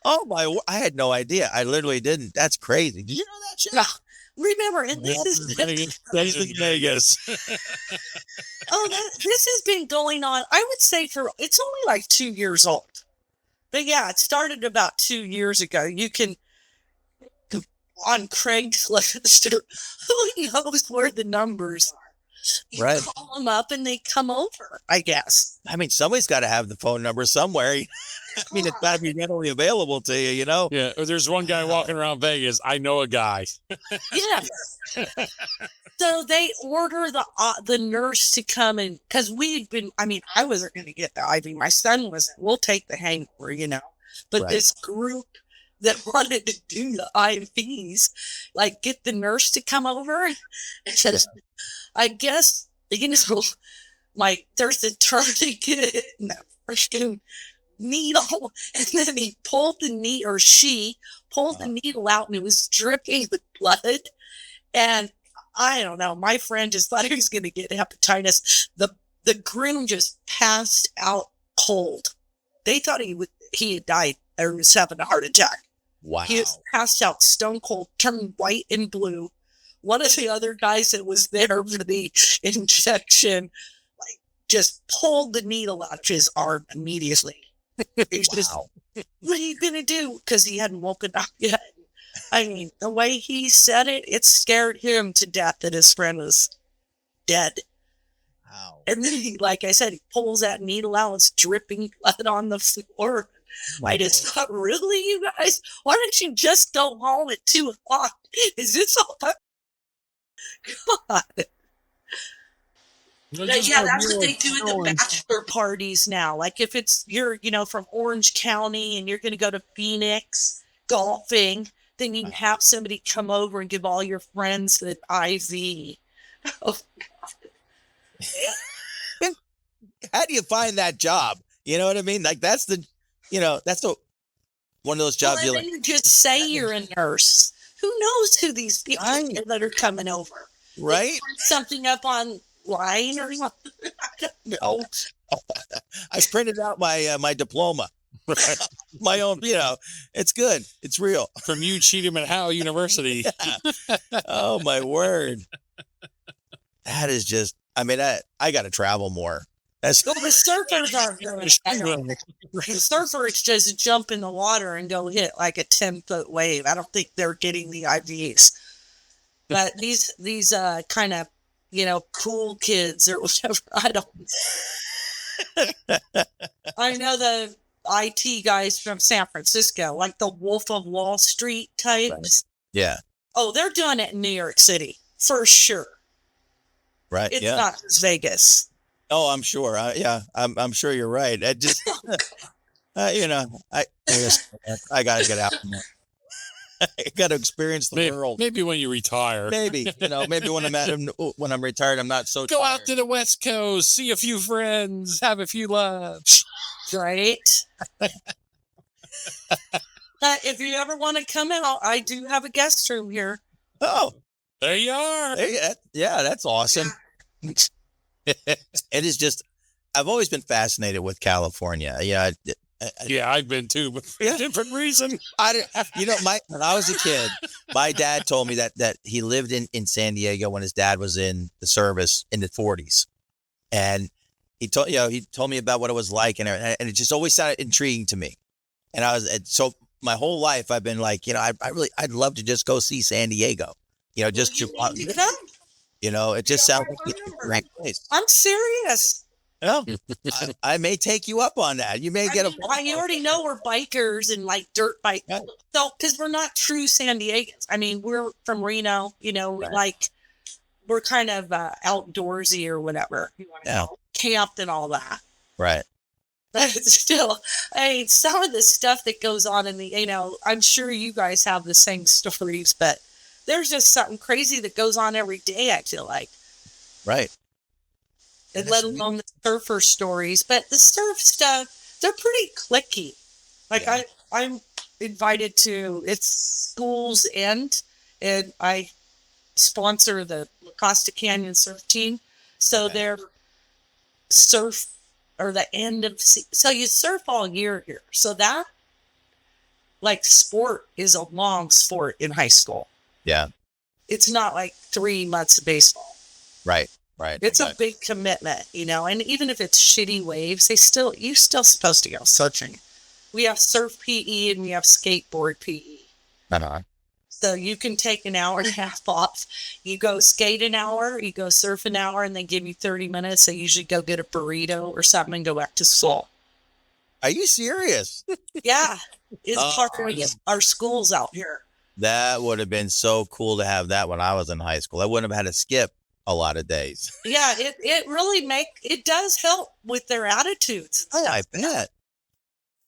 Oh my! I had no idea. I literally didn't. That's crazy. Did you know that shit? No. Remember, and this is Vegas. this has been going on. I would say it's only like 2 years old, but yeah, it started about 2 years ago. You can on Craigslist. Who knows where the numbers are? You Right. call them up and they come over. I guess. I mean, somebody's got to have the phone number somewhere. I mean, it's got to be readily available to you. Yeah, there's one guy walking around Vegas. I know a guy. Yeah. So they order the nurse to come in because I wasn't going to get the IV. My son wasn't. We'll take the hangover, But Right. this group that wanted to do the IVs, get the nurse to come over and says, I guess, there's a tourniquet in the freaking needle, and then he pulled the needle, or she pulled the needle out, and it was dripping with blood. And I don't know, my friend just thought he was going to get hepatitis. The groom just passed out cold. They thought he had died or was having a heart attack. Wow. He was passed out stone cold, turned white and blue. One of the other guys that was there for the injection, just pulled the needle out of his arm immediately. Wow. What are you going to do? Because he hadn't woken up yet. I mean, the way he said it, it scared him to death that his friend was dead. Wow. And then like I said, he pulls that needle out, it's dripping blood on the floor. I just thought, really, you guys? Why don't you just go home at 2:00? Is this all? God. Yeah, that's what they do at the bachelor parties now. Like if you're from Orange County and you're going to go to Phoenix golfing, then you have somebody come over and give all your friends an IV. Oh, How do you find that job? You know what I mean? Like that's the one of those jobs Well, you're and like, then you just say you're a nurse. Who knows who these people are that are coming over? right? Something up online or something. I don't know. I printed out my diploma, my own. It's good. It's real. From you, Cheatham and Howe University. Oh my word! That is just. I mean, I got to travel more. That's Well, the surfers aren't doing it. The surfers just jump in the water and go hit like a 10-foot wave. I don't think they're getting the IVs. But these kind of, cool kids or whatever, I don't. I know the IT guys from San Francisco, like the Wolf of Wall Street types. yeah, Oh, they're doing it in New York City for sure. right. It's yeah. not as Vegas. Oh, I'm sure. I'm sure you're right. I just, I gotta get out. I gotta experience the world. Maybe when you retire. Maybe when I'm retired, I'm not so. Go tired. out to the West Coast, see a few friends, have a few laughs. Right. If you ever want to come out, I do have a guest room here. Oh, There you are. yeah, that's awesome. It is just. I've always been fascinated with California. Yeah. Yeah, I've been too, but for a different reason. when I was a kid, my dad told me that he lived in San Diego when his dad was in the service in the 40s, and he told me about what it was like, and it just always sounded intriguing to me. And so my whole life I've been like, I'd love to just go see San Diego, just to, it just sounds like a great place. I'm serious. Well, I may take you up on that. You may get You already know we're bikers and like dirt bike. Yeah. So, because we're not true San Diegans. I mean, we're from Reno, Right. we're kind of outdoorsy or whatever. Yeah. Camped and all that. right. But still, some of the stuff that goes on in the, I'm sure you guys have the same stories, but there's just something crazy that goes on every day, I feel like. Right. And let alone the surfer stories. But the surf stuff, they're pretty cliquey. Like Yeah. I'm invited to its school's end, and I sponsor the La Costa Canyon surf team. So Okay. they're surf or the end of so you surf all year here. So that sport is a long sport in high school. Yeah. It's not like 3 months of baseball. Right. Right. It's a big commitment, and even if it's shitty waves, you're still supposed to go surfing. We have surf PE and we have skateboard PE. Uh-huh. So you can take an hour and a half off. You go skate an hour, you go surf an hour, and they give you 30 minutes. They usually go get a burrito or something and go back to school. Are you serious? Yeah. It's part of our schools out here. That would have been so cool to have that when I was in high school. I wouldn't have had to skip a lot of days. Yeah, it really it does help with their attitudes. I bet.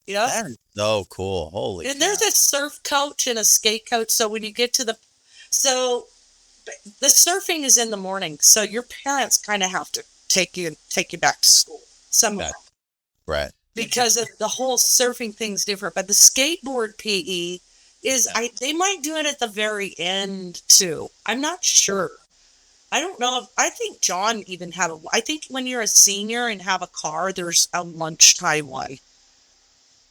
Yeah. That is so cool. Holy And there's a surf coach and a skate coach. So when you get to the surfing is in the morning. So your parents kind of have to take you back to school. Some of them. Right. Because of the whole surfing thing's different. But the skateboard PE is, they might do it at the very end too. I'm not sure. I don't know. I think John even had I think when you're a senior and have a car, there's a lunchtime one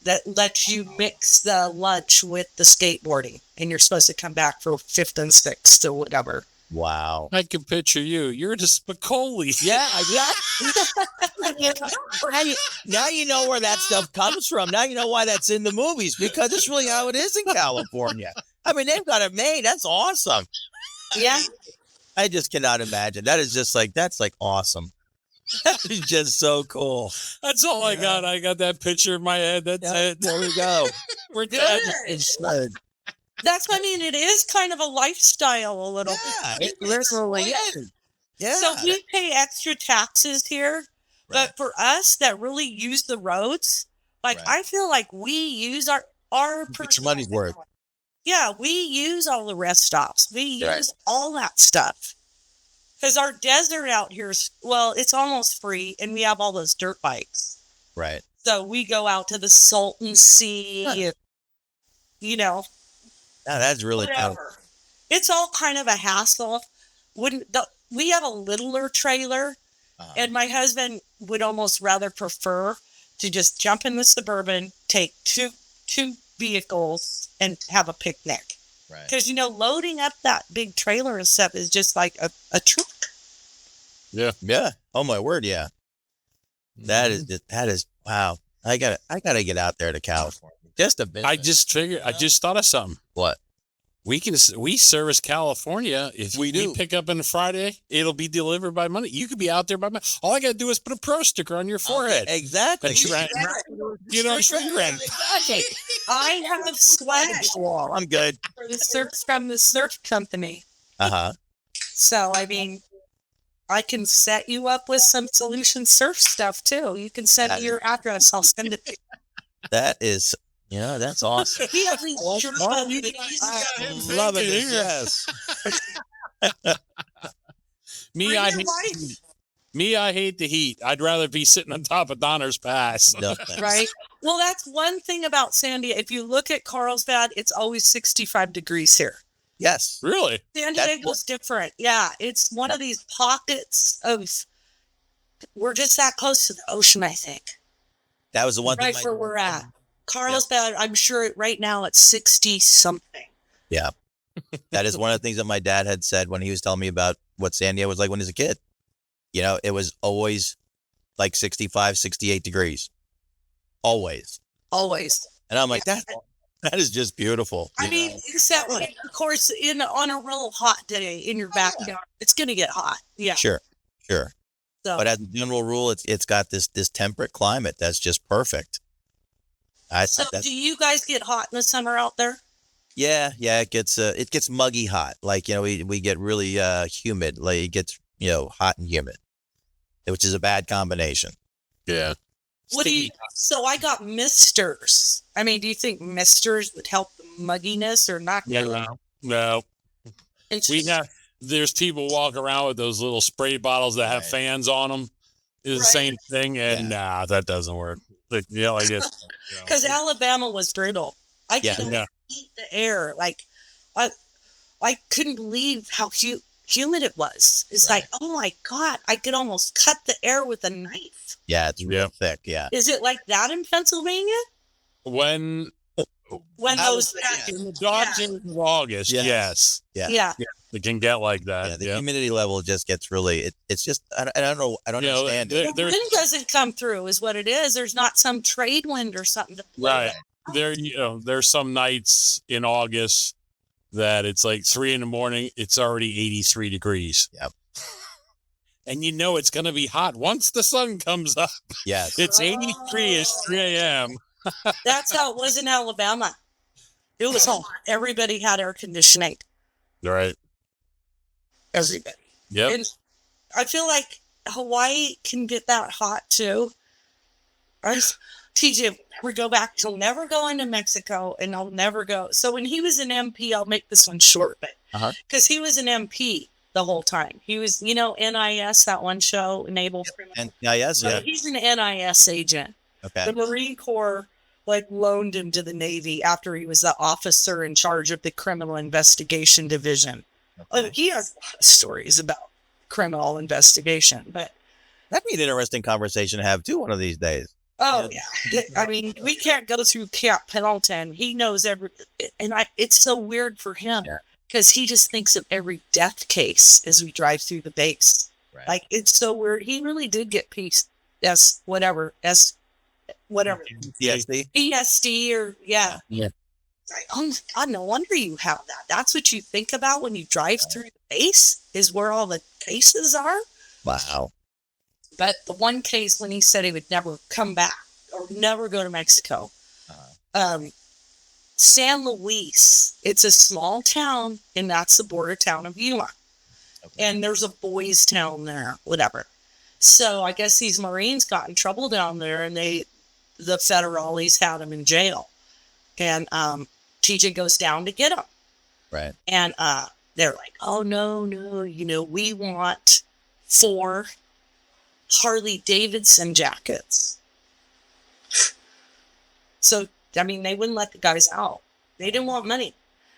that lets you mix the lunch with the skateboarding. And you're supposed to come back for 5th and 6th or whatever. Wow. I can picture you. You're just Spicoli. Yeah. Now you know where that stuff comes from. Now you know why that's in the movies, because it's really how it is in California. I mean, they've got it made. That's awesome. Yeah. I just cannot imagine. That is just that's awesome. That is just so cool. That's all I got. I got that picture in my head. That's it. There we go. We're done. It's good. That's, it is kind of a lifestyle a little. Yeah, it literally is. Yeah. So we pay extra taxes here, but for us that really use the roads, I feel like we use our It's your money's worth. Yeah, we use all the rest stops. We use all that stuff. Because our desert out here it's almost free, and we have all those dirt bikes. Right. So we go out to the Salton Sea. No, that's really whatever. It's all kind of a hassle. We have a littler trailer, and my husband would almost rather prefer to just jump in the Suburban, take two vehicles, and have a picnic. Right. Because, loading up that big trailer and stuff is just like a truck. Yeah. Yeah. Oh my word. Yeah. That is wow. I gotta get out there to California. Just a bit. I just thought of something. What? We service California. If We do. pick up on a Friday, it'll be delivered by Monday. You could be out there by Monday. All I got to do is put a pro sticker on your forehead. Exactly. That's right. You know, Okay. I have swag I'm good. for from the surf company. So, I mean, I can set you up with some Solution Surf stuff, too. You can send me your address. I'll send it to you. That is, that's awesome. He has these Love it. Yes. I hate the heat. I'd rather be sitting on top of Donner's Pass. No, thanks. Right? Well, that's one thing about San Diego. If you look at Carlsbad, it's always 65 degrees here. Yes. Really? San Diego's different. Yeah, it's one of these pockets of. We're just that close to the ocean, I think. That was the one Right thing. where we're at. Carlsbad, I'm sure right now it's 60 something. Yeah. That is one of the things that my dad had said when he was telling me about what San Diego was like when he was a kid. It was always like 65, 68 degrees. Always. And I'm like, that is just beautiful. I mean, except of course, on a real hot day in your backyard, it's going to get hot. Yeah. Sure. So, But as a general rule, it's got this temperate climate that's just perfect. Do you guys get hot in the summer out there? Yeah, it gets muggy hot. Like, we get really humid. Like it gets, hot and humid, which is a bad combination. Yeah. So I got misters. I mean, do you think misters would help the mugginess or not? Yeah, no. There's people walking around with those little spray bottles that have fans on them. It's the same thing, and that doesn't work. I guess. Because Alabama was brutal. I couldn't eat the air. Like, I couldn't believe how humid it was. It's like, oh my God, I could almost cut the air with a knife. Yeah, it's real thick. Yeah. Is it like that in Pennsilvania? When those in the dog days of August, yes. Yeah. It can get like that. Yeah, the humidity level just gets really. It's just I don't know. I don't understand it. The wind doesn't come through, is what it is. There's not some trade wind or something. Right. There's some nights in August that it's like 3 a.m. It's already 83 degrees. Yep. And it's going to be hot once the sun comes up. Yes. It's 83. It's 3 a.m. That's how it was in Alabama. It was hot. Everybody had air conditioning. Right. Everybody. Yep. And I feel like Hawaii can get that hot too. TJ, we go back. He'll never go into Mexico, and I'll never go. So when he was an MP, I'll make this one short, but because he was an MP the whole time. He was, NIS, that one show, Enable Criminal. NIS, yeah. He's an NIS agent. Okay. The Marine Corps loaned him to the Navy after he was the officer in charge of the Criminal Investigation Division. Okay. He has a lot of stories about criminal investigation, but that'd be an interesting conversation to have too one of these days. Oh yeah. I mean, we can't go through Camp Pendleton. He knows and it's so weird for him because he just thinks of every death case as we drive through the base. Right. Like, it's so weird. He really did get whatever. ESD or Yeah. Like, no wonder you have that. That's what you think about when you drive through the base, is where all the cases are. Wow. But the one case when he said he would never come back or never go to Mexico, San Luis, it's a small town, and that's the border town of Yuma. Okay. And there's a boys' town there, whatever. So I guess these Marines got in trouble down there, and the federales had them in jail. And TJ goes down to get them. Right. And they're like, oh, no, we want 4 Harley Davidson jackets. So, I mean, they wouldn't let the guys out. They didn't want money.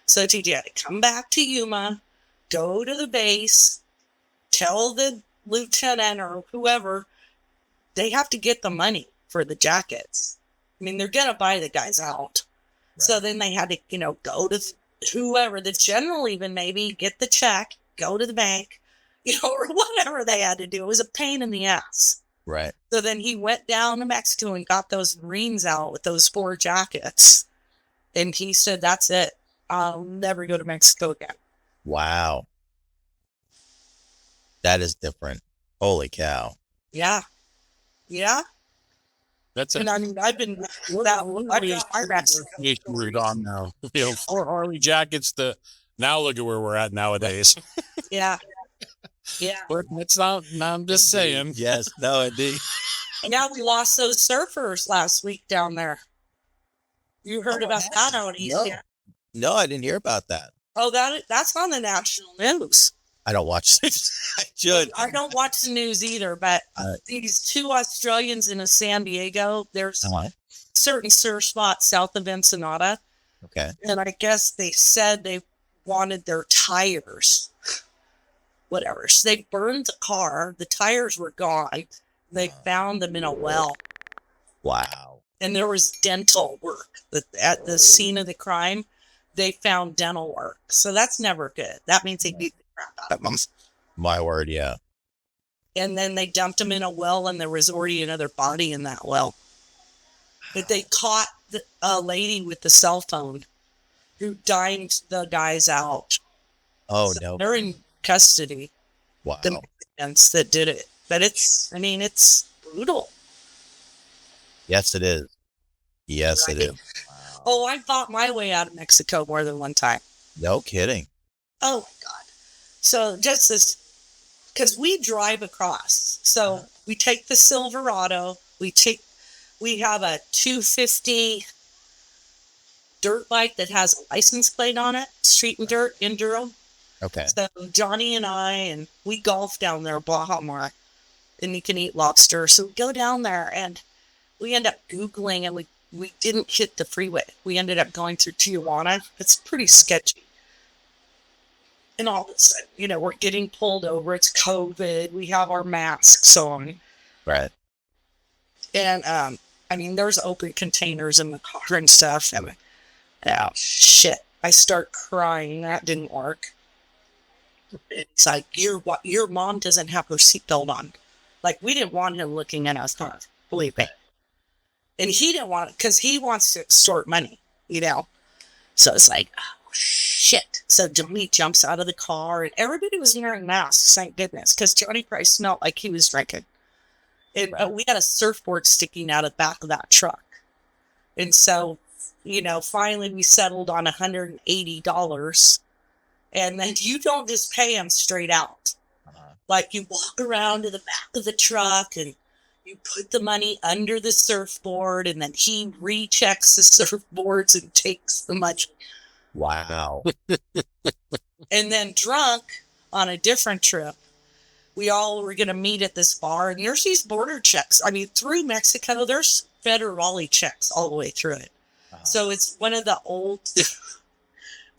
So TJ had to come back to Yuma, go to the base, tell the lieutenant or whoever they have to get the money for the jackets. I mean, they're going to buy the guys out. Right. So then they had to, go to whoever, the general even maybe, get the check, go to the bank, or whatever they had to do. It was a pain in the ass. Right. So then he went down to Mexico and got those Marines out with those 4 jackets. And he said, that's it. I'll never go to Mexico again. Wow. That is different. Holy cow. Yeah. Yeah. That's it. And I mean, I've been without We're gone now. 4 Harley jackets to now look at where we're at nowadays. Yeah. Yeah. But that's not, I'm just saying. Yes. No, indeed. Now we lost those surfers last week down there. You heard about that on East? No. No, I didn't hear about that. Oh, that's on the national news. I don't watch it. I should. I don't watch the news either, but these 2 Australians in San Diego, there's certain surf spots south of Ensenada. Okay. And I guess they said they wanted their tires. Whatever. So they burned the car. The tires were gone. They found them in a well. Wow. And there was dental work. At the scene of the crime, they found dental work. So that's never good. That means they beat the crap out of them. My word, yeah. And then they dumped them in a well, and there was already another body in that well. But they caught a lady with the cell phone who dined the guys out. Oh, so no. They're in custody. Wow. The Mexicans that did it. But it's brutal. Yes, it is. Yes, Right. it is. Wow. Oh, I fought my way out of Mexico more than one time. No kidding. Oh, my God. So just this, because we drive across. So we take the Silverado. We have a 250 dirt bike that has a license plate on it, street and dirt, enduro. Okay. So Johnny and we golf down there, Bahamora, and you can eat lobster. So we go down there and we end up Googling, and we didn't hit the freeway. We ended up going through Tijuana. It's pretty sketchy. And all of a sudden, we're getting pulled over. It's COVID. We have our masks on. Right. And, there's open containers in the car and stuff. And, oh, shit. I start crying. That didn't work. It's like, your mom doesn't have her seatbelt on. Like, we didn't want him looking at us. Believe me. And he didn't want it because he wants to extort money, So it's like, oh, shit. So Johnny jumps out of the car, and everybody was wearing masks, thank goodness, because Johnny probably smelled like he was drinking. And we had a surfboard sticking out of the back of that truck. And so, finally we settled on $180. And then you don't just pay him straight out. Like, you walk around to the back of the truck, and you put the money under the surfboard, and then he rechecks the surfboards and takes the money. Wow. And then drunk on a different trip, we all were going to meet at this bar, and there's these border checks. Through Mexico, there's federally checks all the way through it. So it's one of the old,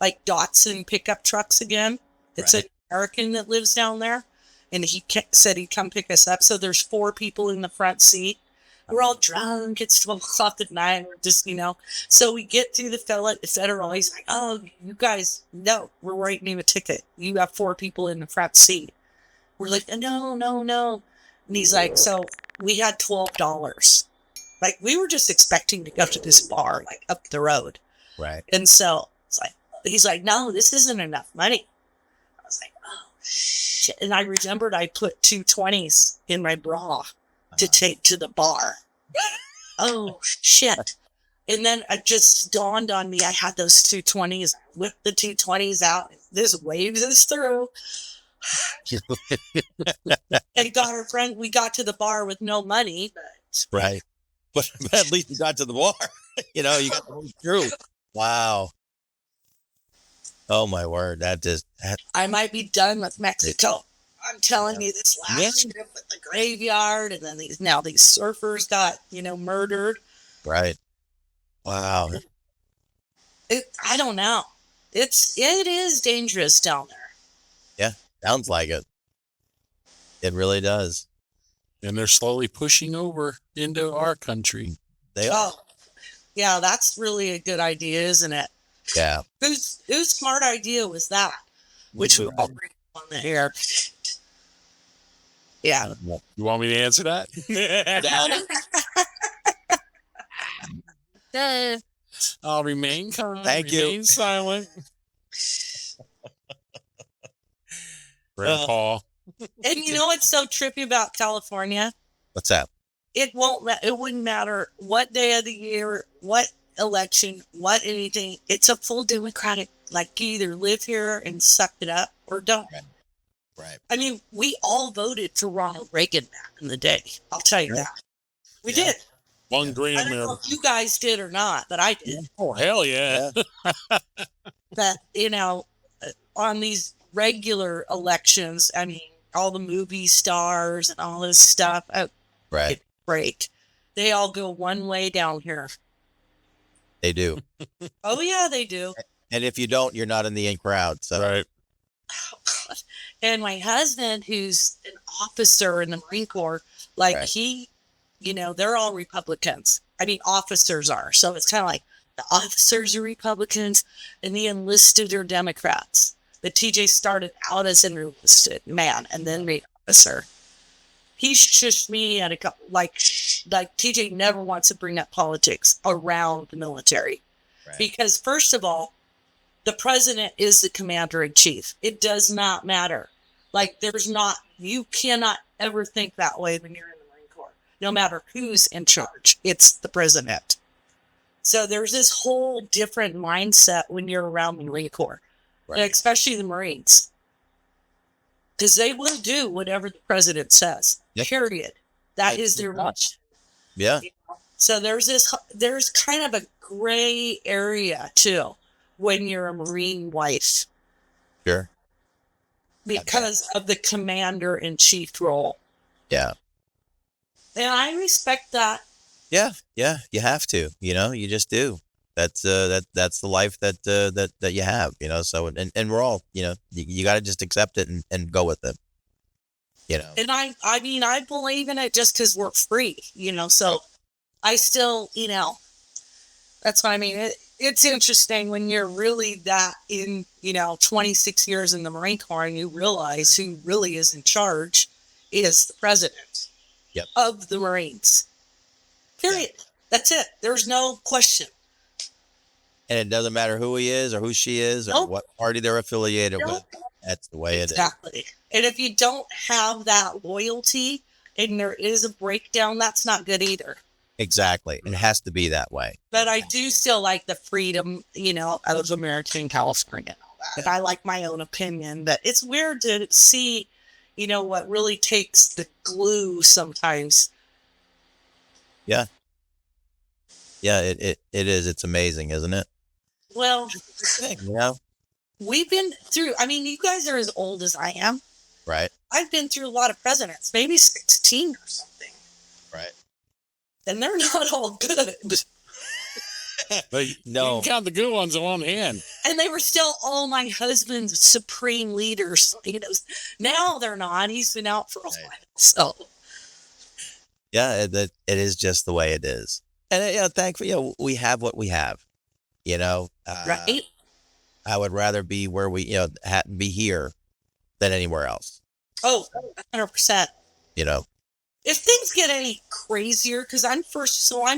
like, Datsun pickup trucks again. It's an American that lives down there. And he said he'd come pick us up. So there's 4 people in the front seat. We're all drunk. It's 12 o'clock at night. We're just, So we get to the fella at the federal. He's like, oh, you guys, no, we're writing you a ticket. You have 4 people in the front seat. We're like, no. And he's like, so we had $12. Like, we were just expecting to go to this bar, like, up the road. Right. And so he's like, no, this isn't enough money. I was like, oh, shit. And I remembered I put 220s in my bra to take to the bar. Oh, shit. And then it just dawned on me, I had those 220s. I whipped the 220s out. This waves us through. And got our friend, we got to the bar with no money. Right. But at least you got to the bar. You got the whole crew. Wow. Oh, my word. I might be done with Mexico. I'm telling you, this last trip at the graveyard, and then these surfers got, murdered. Right. Wow. I don't know. It is dangerous down there. Yeah, sounds like it. It really does. And they're slowly pushing over into our country. They are. Oh, yeah, that's really a good idea, isn't it? Yeah. Whose smart idea was that? Which we all agree on the air. Yeah. You want me to answer that? I'll remain calm. Thank you. Remain silent. Grandpa. And you know what's so trippy about California? What's that? It wouldn't matter what day of the year, what election, what anything. It's a full Democratic. Like, you either live here and suck it up or don't. Right. I mean, we all voted for Ronald Reagan back in the day. I'll tell you that. We did. One green I don't know America. if you guys did or not, but I did. Oh, hell yeah. But, on these regular elections, I mean, all the movie stars and all this stuff, Right. great. They all go one way down here. They do. Oh, yeah, they do. And if you don't, you're not in the in crowd. So Right. And my husband, who's an officer in the Marine Corps, like Right. they're all Republicans. I mean, officers are. So it's kind of like the officers are Republicans and the enlisted are Democrats. But TJ started out as an enlisted man and then made officer. He shushed me at a couple, like TJ never wants to bring up politics around the military. Right. Because first of all, the president is the commander in chief. It does not matter. Like, you cannot ever think that way when you're in the Marine Corps. No matter who's in charge, it's the president. So there's this whole different mindset when you're around the Marine Corps, Right. especially the Marines. Because they will do whatever the president says, period. That is their mission. Yeah. So there's kind of a gray area too when you're a Marine wife Sure. because of the commander in chief role. Yeah. And I respect that. Yeah. Yeah. You have to. You just do. That's that's the life that you have. So and we're all you got to just accept it and go with it. And I mean, I believe in it just because we're free, so I still, that's what I mean. It's interesting when you're really that in, 26 years in the Marine Corps and you realize who really is in charge is the president of the Marines. Period. Yeah. That's it. There's no question. And it doesn't matter who he is or who she is or what party they're affiliated with. That's the way it is. Exactly. And if you don't have that loyalty and there is a breakdown, that's not good either. Exactly. It has to be that way. But I do still like the freedom, of American California and all that. And I like my own opinion, but it's weird to see, what really takes the glue sometimes. Yeah. Yeah, it is. It's amazing, isn't it? Well, we've been through, you guys are as old as I am. Right. I've been through a lot of presidents, maybe 16 or something. Right. And they're not all good. But no. You can count the good ones on one hand. And they were still all my husband's supreme leaders. Now they're not. He's been out for a while. So. Yeah, it is just the way it is. And, thankfully, we have what we have, right. I would rather be where we, be here than anywhere else. Oh, 100%. If things get any crazier, because I'm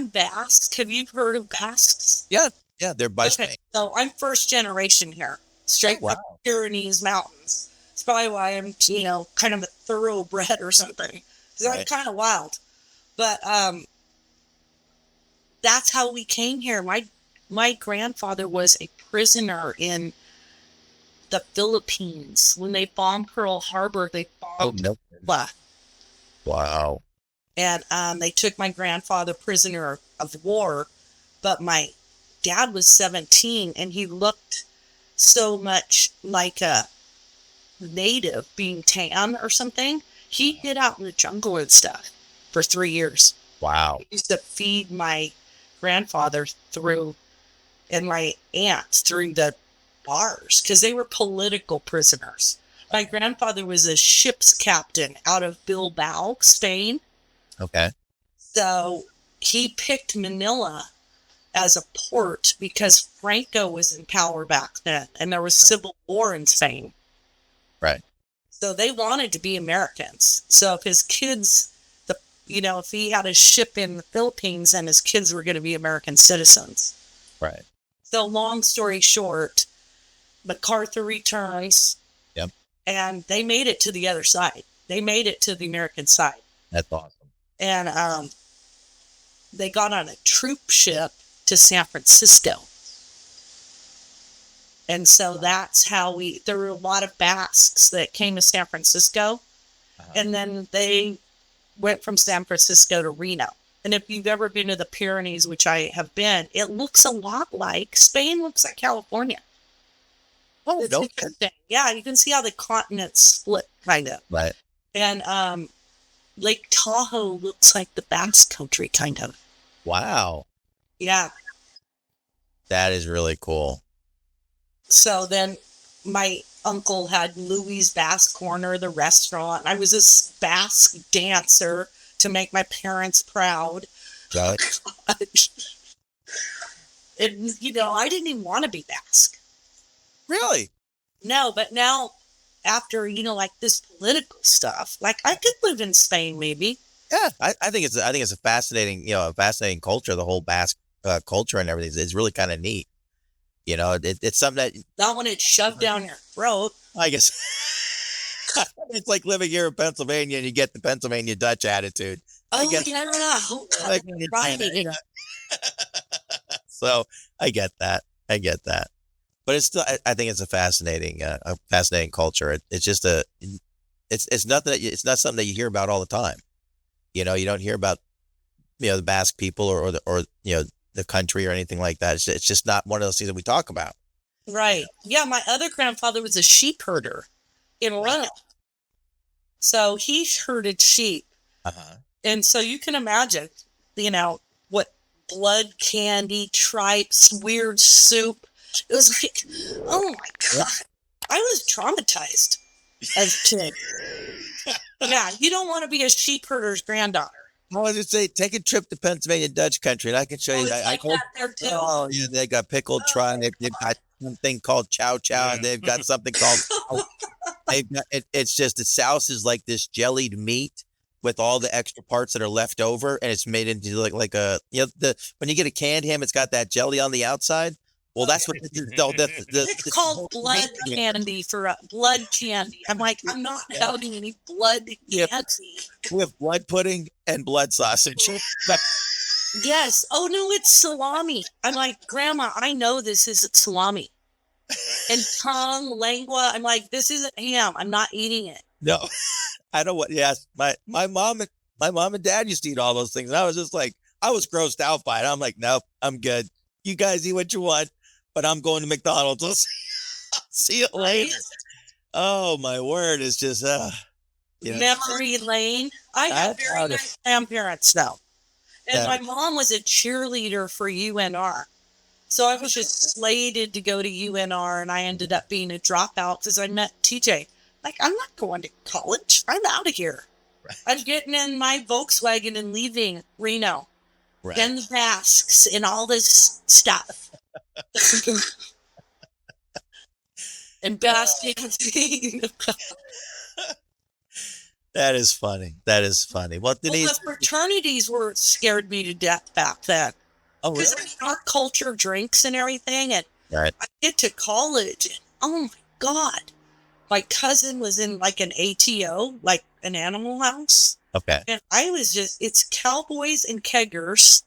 Basque. Have you heard of Basques? Yeah, they're Basque. Okay, so I'm first generation here, straight from Pyrenees Mountains. That's probably why I'm, kind of a thoroughbred or something, because I'm kind of wild. But that's how we came here. My grandfather was a prisoner in the Philippines when they bombed Pearl Harbor. They bombed. Oh, no. Wow. And they took my grandfather prisoner of war, but my dad was 17 and he looked so much like a native, being tan or something. He hid out in the jungle and stuff for 3 years. Wow. He used to feed my grandfather through and my aunts during the wars because they were political prisoners. My grandfather was a ship's captain out of Bilbao, Spain. Okay. So he picked Manila as a port because Franco was in power back then and there was civil war in Spain. Right. So they wanted to be Americans. So if his kids, if he had a ship in the Philippines and his kids were going to be American citizens. Right. So long story short, MacArthur returns. Yep. And they made it to the other side. They made it to the American side. That's awesome. And they got on a troop ship to San Francisco. And so that's how there were a lot of Basques that came to San Francisco. And then they went from San Francisco to Reno. And if you've ever been to the Pyrenees, which I have been, it looks a lot like Spain looks like California. Oh, It's no. interesting. Yeah, you can see how the continents split, kind of. Right. And Lake Tahoe looks like the Basque country, kind of. Wow. Yeah. That is really cool. So then my uncle had Louis' Basque Corner, the restaurant. I was a Basque dancer to make my parents proud. Right. And, I didn't even want to be Basque. Really? No, but now after, like this political stuff, like I could live in Spain maybe. Yeah. I think it's a fascinating, a fascinating culture. The whole Basque culture and everything is really kind of neat. It's something that Not when it's shoved down your throat. I guess it's like living here in Pennsylvania and you get the Pennsylvania Dutch attitude. Oh, I guess, yeah, like, right. So I get that. But it's still, I think it's a fascinating culture. It's just it's nothing. It's not something that you hear about all the time. You don't hear about, the Basque people or the country or anything like that. It's just not one of those things that we talk about. Right. Yeah, my other grandfather was a sheep herder in Reno. So he herded sheep. Uh-huh. And so you can imagine, what blood candy, tripes, weird soup. It was like, oh my God. I was traumatized as a kid. Yeah, you don't want to be a sheep herder's granddaughter. I was to say, take a trip to Pennsylvania Dutch country, and I can show you. It's like that there too. Oh, yeah, they got pickled tripe. They've got something called chow chow, and they've got something called. It's just the sauce is like this jellied meat with all the extra parts that are left over, and it's made into like a when you get a canned ham, it's got that jelly on the outside. Well, that's what It's called blood candy for blood candy. I'm like, I'm not having any blood candy. We have blood pudding and blood sausage. Yes. Oh no, it's salami. I'm like, Grandma, I know this isn't salami. And tongue, lengua. I'm like, this isn't ham. I'm not eating it. No, I don't want. Yes, my mom and dad used to eat all those things, and I was just like, I was grossed out by it. I'm like, nope, I'm good. You guys eat what you want, but I'm going to McDonald's. I'll see you later. Oh my word! It's just memory lane. I have very nice grandparents though, and my mom was a cheerleader for UNR. So I was just slated to go to UNR, and I ended up being a dropout because I met TJ. Like, I'm not going to college. I'm out of here. Right. I'm getting in my Volkswagen and leaving Reno. Right. Then the Basques and all this stuff. And Basque. That is funny. Well, Denise, the fraternities scared me to death back then. Oh, really? Because our culture drinks and everything. And right. I get to college, and oh my God. My cousin was in like an ATO, like an animal house. Okay. And I was it's cowboys and keggers.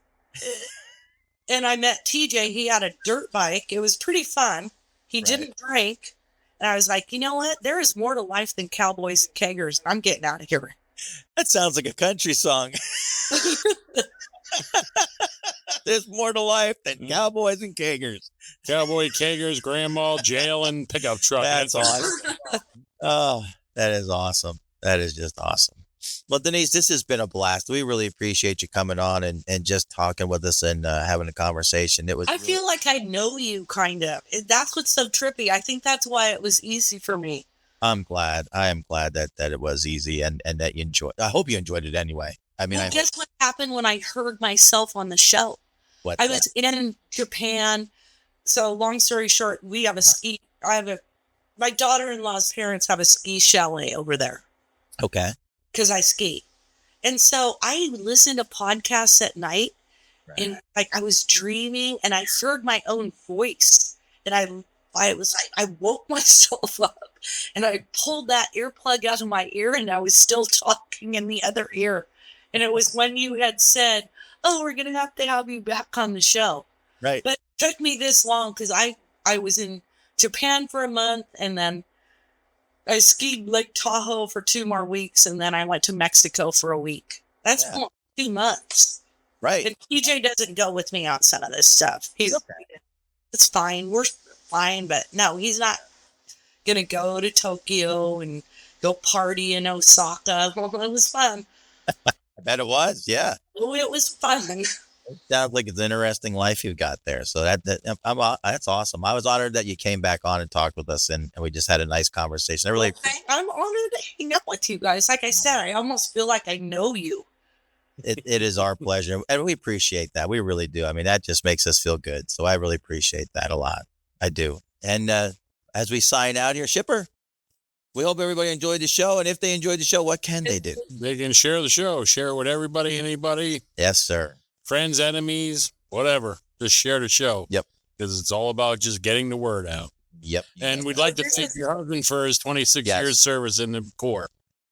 And I met TJ. He had a dirt bike. It was pretty fun. He didn't drink. And I was like, you know what? There is more to life than cowboys and keggers. I'm getting out of here. That sounds like a country song. There's more to life than cowboys and keggers. Cowboy, keggers, grandma, jail, and pickup truck. That's awesome. Oh, that is awesome. That is just awesome. Well, Denise, this has been a blast. We really appreciate you coming on and just talking with us and having a conversation. It was. I feel like I know you, kind of. That's what's so trippy. I think that's why it was easy for me. I'm glad. I am glad that it was easy and that you enjoyed. I hope you enjoyed it anyway. I mean, Guess what happened when I heard myself on the show? What? I was in Japan. So long story short, we have my daughter-in-law's parents have a ski chalet over there. Okay. Because I ski. And so I listened to podcasts at night, and like I was dreaming and I heard my own voice, and I woke myself up and I pulled that earplug out of my ear and I was still talking in the other ear. And it was when you had said, "Oh, we're going to have you back on the show." Right. But it took me this long because I was in Japan for a month, and then I skied Lake Tahoe for 2 more weeks, and then I went to Mexico for a week. That's 2 months. Right. And TJ doesn't go with me on some of this stuff. It's fine. We're fine, but no, he's not going to go to Tokyo and go party in Osaka. Well, it was fun. I bet it was. Yeah. Oh, it was fun. Sounds like it's an interesting life you've got there. So that's awesome. I was honored that you came back on and talked with us, and we just had a nice conversation. I'm honored to hang out with you guys. Like I said, I almost feel like I know you. It is our pleasure, and we appreciate that. We really do. I mean, that just makes us feel good. So I really appreciate that a lot. I do. And as we sign out here, Shipper, we hope everybody enjoyed the show. And if they enjoyed the show, what can they do? They can share the show. Share it with everybody, anybody. Yes, sir. Friends, enemies, whatever. Just share the show. Yep. Because it's all about just getting the word out. Yep. And we'd like to thank your husband for his 26 years service in the Corps.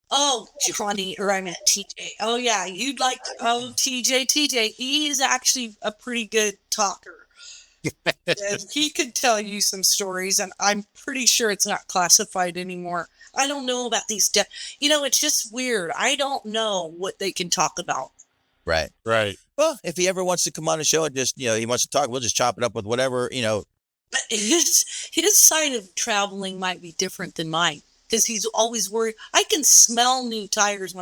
Oh, Johnny, or I meant TJ. Oh, yeah, TJ. He is actually a pretty good talker. And he could tell you some stories, and I'm pretty sure it's not classified anymore. I don't know about these it's just weird. I don't know what they can talk about. Right. Well, if he ever wants to come on the show and just, he wants to talk, we'll just chop it up with whatever, But his side of traveling might be different than mine, because he's always worried. I can smell new tires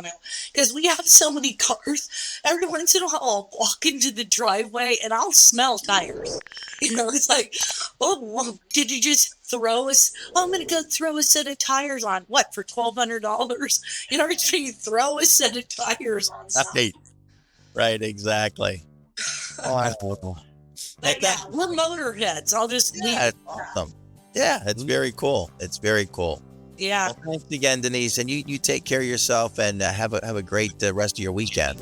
because we have so many cars. Every once in a while, I'll walk into the driveway and I'll smell tires. It's like, oh, did you just throw us? Oh, I'm going to go throw a set of tires on. What, for $1,200? You throw a set of tires on something. Right, exactly. We're motorheads. I'll just leave. That's awesome. Yeah, it's very cool. Yeah. Well, thanks again, Denise, and you take care of yourself and have a great rest of your weekend.